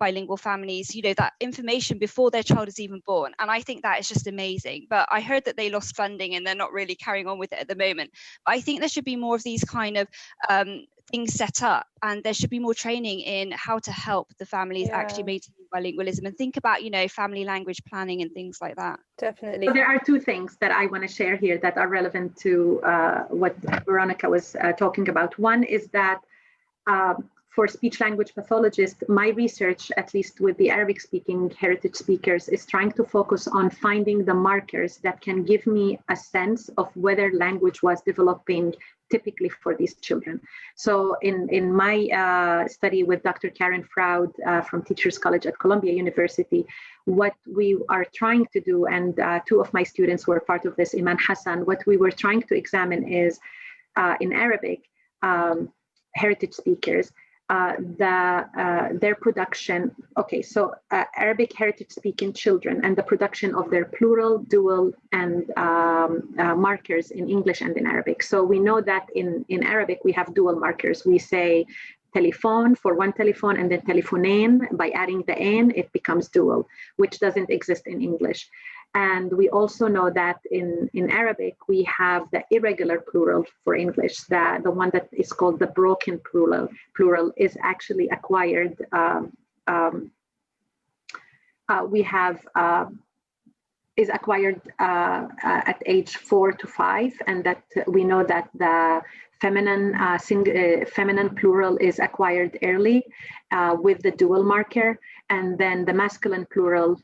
bilingual families, that information before their child is even born. And I think that is just amazing. But I heard that they lost funding and they're not really carrying on with it at the moment. But I think there should be more of these kind of things set up, and there should be more training in how to help the families actually maintain bilingualism, and think about family language planning and things like that. Definitely. So there are 2 things that I want to share here that are relevant to what Veronica was talking about. One is that for speech language pathologists, my research, at least with the Arabic speaking heritage speakers, is trying to focus on finding the markers that can give me a sense of whether language was developing typically for these children. So in my study with Dr. Karen Froud from Teachers College at Columbia University, what we are trying to do, and 2 of my students were part of this, Iman Hassan, what we were trying to examine is in Arabic, heritage speakers, their production. Okay, so Arabic heritage speaking children and the production of their plural, dual, and markers in English and in Arabic. So we know that in Arabic we have dual markers. We say telephone for one telephone, and then telephoneen. By adding the "ain," it becomes dual, which doesn't exist in English. And we also know that in Arabic, we have the irregular plural for English. The one that is called the broken plural is actually acquired. Is acquired at age 4 to 5, and that we know that the feminine plural is acquired early with the dual marker, and then the masculine plural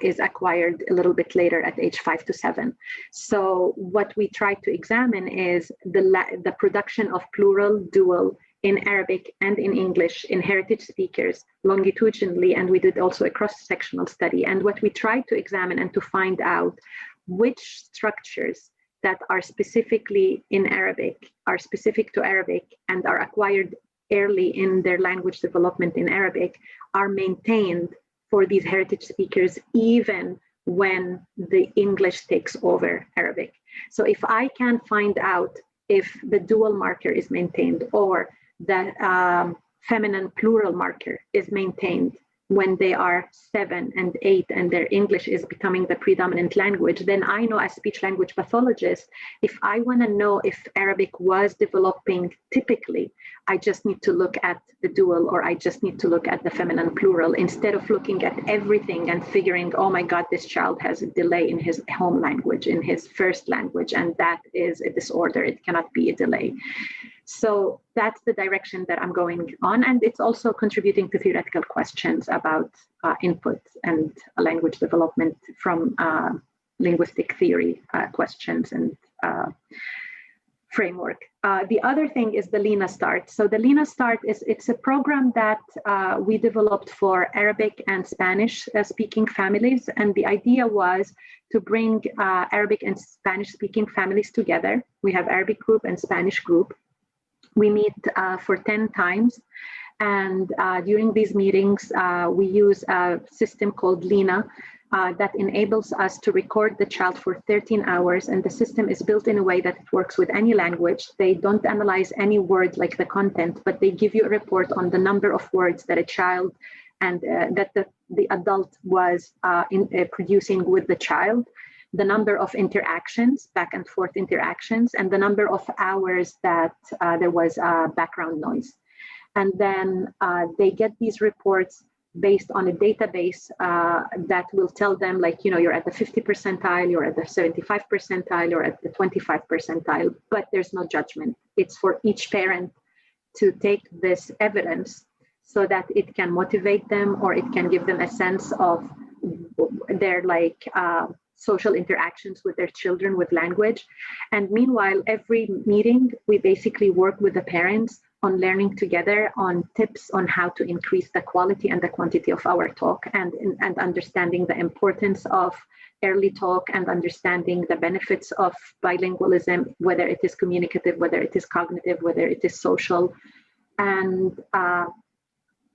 is acquired a little bit later at age 5 to 7. So what we try to examine is the production of plural, dual in Arabic and in English in heritage speakers longitudinally, and we did also a cross-sectional study. And what we tried to examine and to find out which structures that are specifically in Arabic, are specific to Arabic, and are acquired early in their language development in Arabic, are maintained for these heritage speakers even when the English takes over Arabic. So if I can find out if the dual marker is maintained or the feminine plural marker is maintained when they are 7 and 8 and their English is becoming the predominant language, then I know as speech language pathologist, if I want to know if Arabic was developing typically, I just need to look at the dual or I just need to look at the feminine plural instead of looking at everything and figuring, oh my God, this child has a delay in his home language, in his first language, and that is a disorder. It cannot be a delay. So that's the direction that I'm going on. And it's also contributing to theoretical questions about input and language development from linguistic theory questions and framework. The other thing is the LENA Start. So the LENA Start it's a program that we developed for Arabic and Spanish speaking families. And the idea was to bring Arabic and Spanish speaking families together. We have Arabic group and Spanish group. We meet for 10 times, and during these meetings, we use a system called LENA that enables us to record the child for 13 hours, and the system is built in a way that it works with any language. They don't analyze any word like the content, but they give you a report on the number of words that a child and that the adult was producing with the child, the number of interactions, back and forth interactions, and the number of hours that there was background noise. And then they get these reports based on a database that will tell them, like, you know, you're at the 50 percentile, you're at the 75 percentile, you're at the 25 percentile, but there's no judgment. It's for each parent to take this evidence so that it can motivate them or it can give them a sense of their social interactions with their children with language. And meanwhile, every meeting, we basically work with the parents on learning together on tips on how to increase the quality and the quantity of our talk and understanding the importance of early talk and understanding the benefits of bilingualism, whether it is communicative, whether it is cognitive, whether it is social, and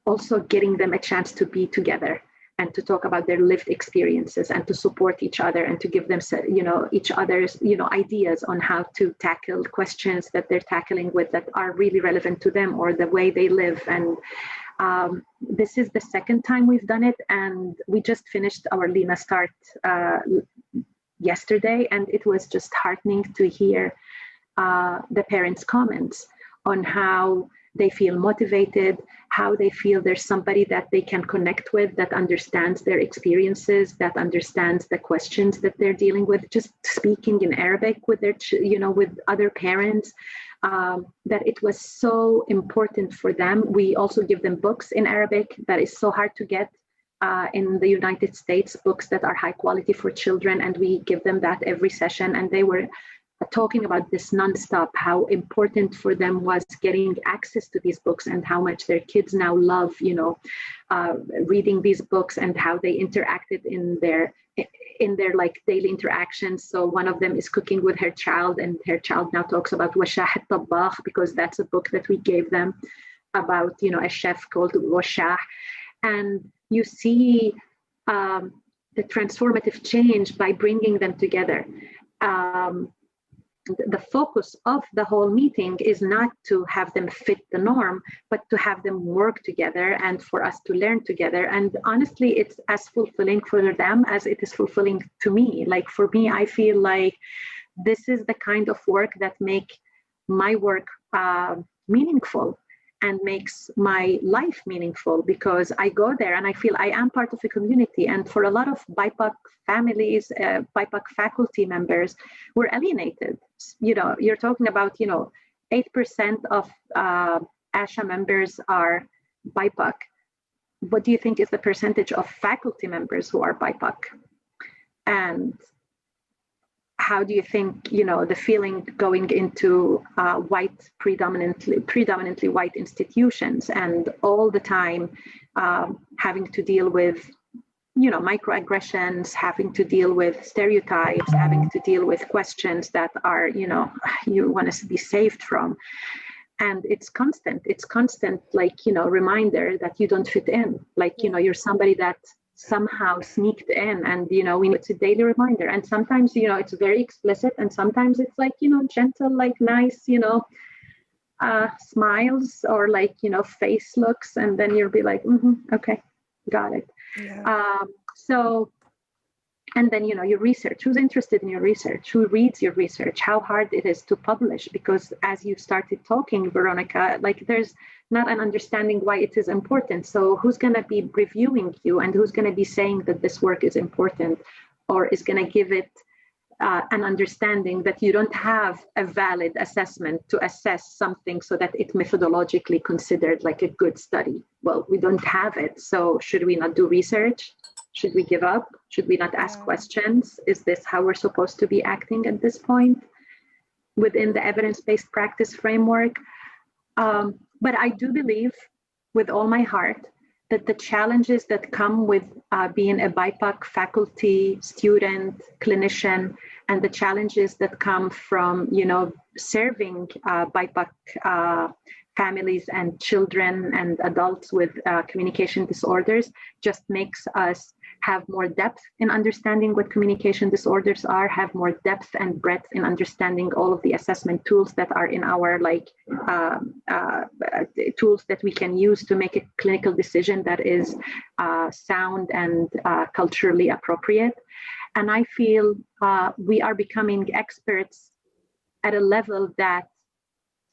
also getting them a chance to be together and to talk about their lived experiences and to support each other and to give them, each other's, ideas on how to tackle questions that they're tackling with that are really relevant to them or the way they live. And this is the second time we've done it. And we just finished our LENA Start yesterday. And it was just heartening to hear the parents' comments on how they feel motivated, how they feel there's somebody that they can connect with, that understands their experiences, that understands the questions that they're dealing with, just speaking in Arabic with their, with other parents, that it was so important for them. We also give them books in Arabic that is so hard to get in the United States, books that are high quality for children, and we give them that every session. And they were talking about this nonstop, how important for them was getting access to these books and how much their kids now love, reading these books and how they interacted in their daily interactions. So one of them is cooking with her child, and her child now talks about Washah al-Tabbakh, because that's a book that we gave them about, a chef called Washah. And you see the transformative change by bringing them together. The focus of the whole meeting is not to have them fit the norm, but to have them work together and for us to learn together. And honestly, it's as fulfilling for them as it is fulfilling to me. Like for me, I feel like this is the kind of work that make my work meaningful and makes my life meaningful, because I go there and I feel I am part of a community. And for a lot of BIPOC families, BIPOC faculty members, we're alienated. You're talking about, 8% of ASHA members are BIPOC. What do you think is the percentage of faculty members who are BIPOC? And how do you think, the feeling going into white, predominantly white institutions and all the time having to deal with, microaggressions, having to deal with stereotypes, having to deal with questions that are, you want to be saved from. And it's constant, reminder that you don't fit in. Like, you're somebody that somehow sneaked in, and it's a daily reminder. And sometimes it's very explicit, and sometimes it's like gentle, like nice smiles, or like face looks, and then you'll be like, okay, got it. Yeah. So, and then your research, who's interested in your research, who reads your research, how hard it is to publish, because as you started talking, Veronica, like there's not an understanding why it is important. So who's going to be reviewing you, and who's going to be saying that this work is important, or is going to give it an understanding that you don't have a valid assessment to assess something so that it methodologically considered like a good study? Well, we don't have it. So should we not do research? Should we give up? Should we not ask questions? Is this how we're supposed to be acting at this point within the evidence-based practice framework? But I do believe with all my heart that the challenges that come with being a BIPOC faculty, student, clinician, and the challenges that come from, serving BIPOC families and children and adults with communication disorders just makes us have more depth in understanding what communication disorders are, have more depth and breadth in understanding all of the assessment tools that are in our tools that we can use to make a clinical decision that is sound and culturally appropriate. And I feel we are becoming experts at a level that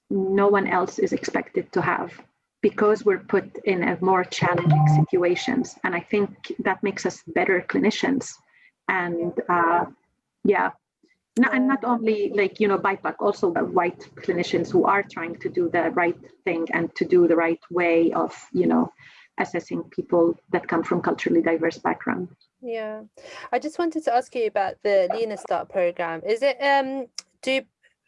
no one else is expected to have, because we're put in a more challenging situations. And I think that makes us better clinicians. And not only BIPOC, also the white clinicians who are trying to do the right thing and to do the right way of, assessing people that come from culturally diverse backgrounds. Yeah. I just wanted to ask you about the LENA Start program. Is it, do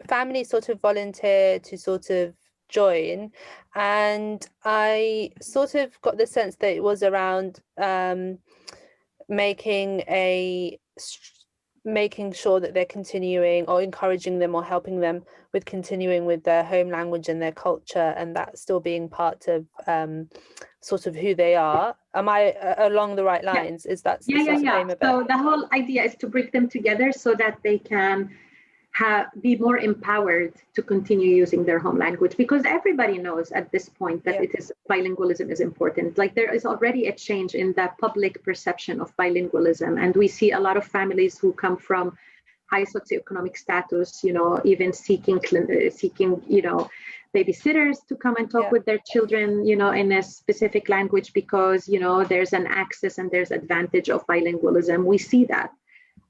families sort of volunteer to sort of join? And I sort of got the sense that it was around making sure that they're continuing, or encouraging them or helping them with continuing with their home language and their culture, and that still being part of sort of who they are. Am I along the right lines? Is that the sort of aim of it? So the whole idea is to bring them together so that they can be more empowered to continue using their home language, because everybody knows at this point that bilingualism is important. Like there is already a change in the public perception of bilingualism, and we see a lot of families who come from high socioeconomic status, even seeking babysitters to come and talk with their children, in a specific language, because there's an access and there's advantage of bilingualism. We see that.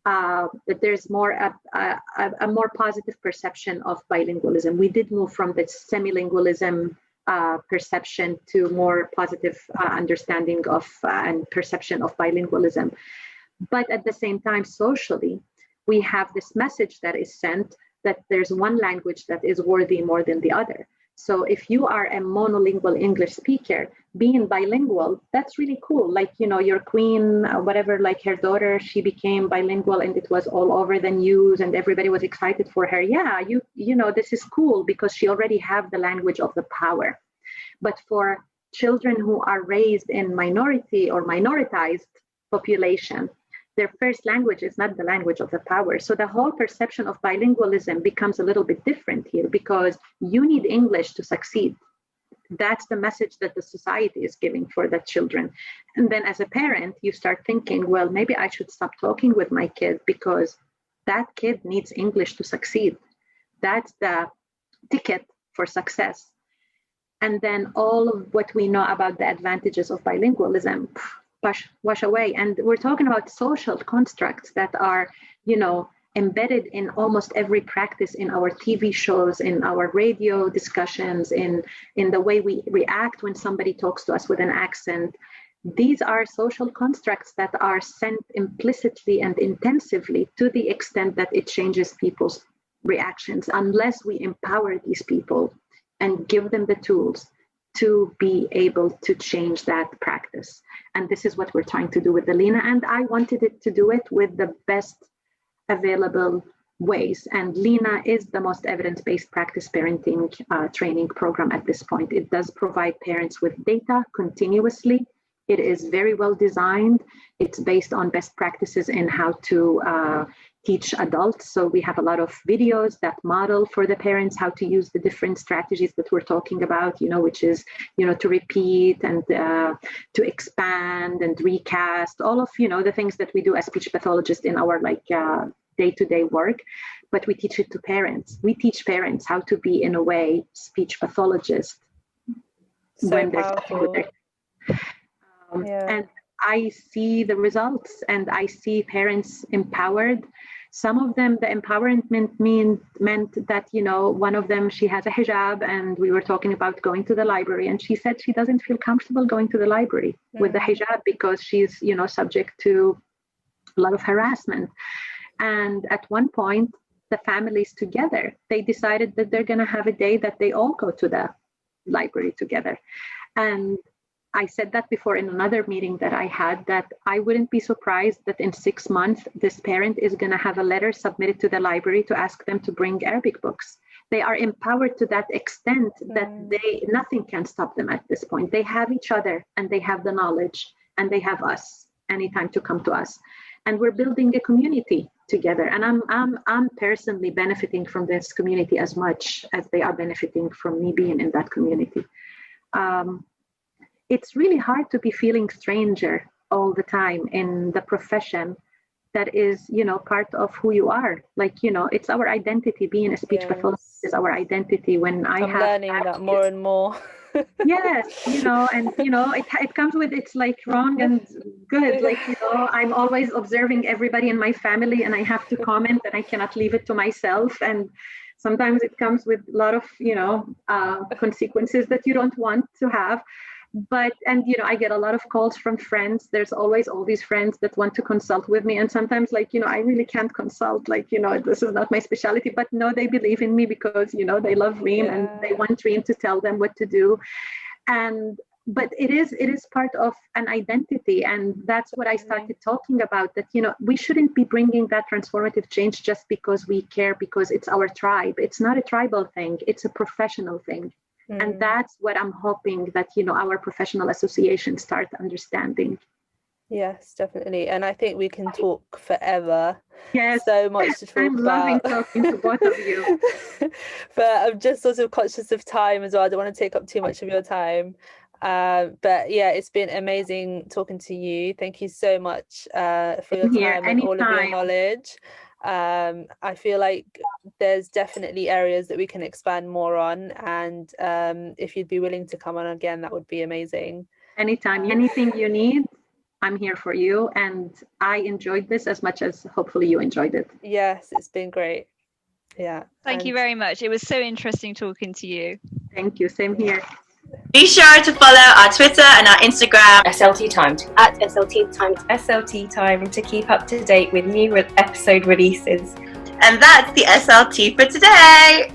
That there's more a more positive perception of bilingualism. We did move from the semilingualism perception to more positive understanding of and perception of bilingualism. But at the same time, socially, we have this message that is sent that there's one language that is worthy more than the other. So if you are a monolingual English speaker, being bilingual, that's really cool. Like, your queen, whatever, like her daughter, she became bilingual and it was all over the news and everybody was excited for her. Yeah, this is cool because she already have the language of the power. But for children who are raised in minority or minoritized population, their first language is not the language of the power. So the whole perception of bilingualism becomes a little bit different here, because you need English to succeed. That's the message that the society is giving for the children. And then as a parent, you start thinking, well, maybe I should stop talking with my kid because that kid needs English to succeed. That's the ticket for success. And then all of what we know about the advantages of bilingualism wash away. And we're talking about social constructs that are, embedded in almost every practice, in our TV shows, in our radio discussions, in the way we react when somebody talks to us with an accent. These are social constructs that are sent implicitly and intensively to the extent that it changes people's reactions, unless we empower these people and give them the tools to be able to change that practice. And this is what we're trying to do with the LENA. And I wanted it to do it with the best available ways. And LENA is the most evidence-based practice parenting training program at this point. It does provide parents with data continuously It is very well designed. It's based on best practices in how to teach adults. So we have a lot of videos that model for the parents how to use the different strategies that we're talking about, which is, to repeat and to expand and recast, all of, the things that we do as speech pathologists in our day-to-day work. But we teach it to parents. We teach parents how to be, in a way, speech pathologists. So when powerful. And I see the results, and I see parents empowered. Some of them, the empowerment meant that, one of them, she has a hijab, and we were talking about going to the library, and she said she doesn't feel comfortable going to the library with the hijab because she's, subject to a lot of harassment. And at one point, the families together, they decided that they're going to have a day that they all go to the library together. And I said that before in another meeting that I had, that I wouldn't be surprised that in 6 months, this parent is going to have a letter submitted to the library to ask them to bring Arabic books. They are empowered to that extent that nothing can stop them at this point. They have each other, and they have the knowledge, and they have us anytime to come to us. And we're building a community together. And I'm personally benefiting from this community as much as they are benefiting from me being in that community. It's really hard to be feeling stranger all the time in the profession that is, part of who you are. It's our identity. Being a speech pathologist is our identity. When I'm learning that more and more. Yes, it comes with its wrong and good. I'm always observing everybody in my family, and I have to comment, and I cannot leave it to myself. And sometimes it comes with a lot of, consequences that you don't want to have. But I get a lot of calls from friends. There's always all these friends that want to consult with me. And sometimes I really can't consult, this is not my specialty, but no, they believe in me because, they love Reem and they want Reem to tell them what to do. But it is part of an identity. And that's what I started talking about, that, we shouldn't be bringing that transformative change just because we care, because it's our tribe. It's not a tribal thing. It's a professional thing. And that's what I'm hoping that, our professional associations start understanding. Yes, definitely. And I think we can talk forever. Yes. So much to talk about. I'm loving talking to both of you. But I'm just sort of conscious of time as well. I don't want to take up too much of your time. But yeah, it's been amazing talking to you. Thank you so much for your time and all of your knowledge. I feel like there's definitely areas that we can expand more on, and if you'd be willing to come on again, that would be amazing. Anytime, anything you need, I'm here for you, and I enjoyed this as much as hopefully you enjoyed it. Yes, it's been great. Yeah. Thank you very much. It was so interesting talking to you. Thank you. Same here. Be sure to follow our Twitter and our Instagram, SLT Times, at SLT Times, SLT Time, to keep up to date with new episode releases. And that's the SLT for today.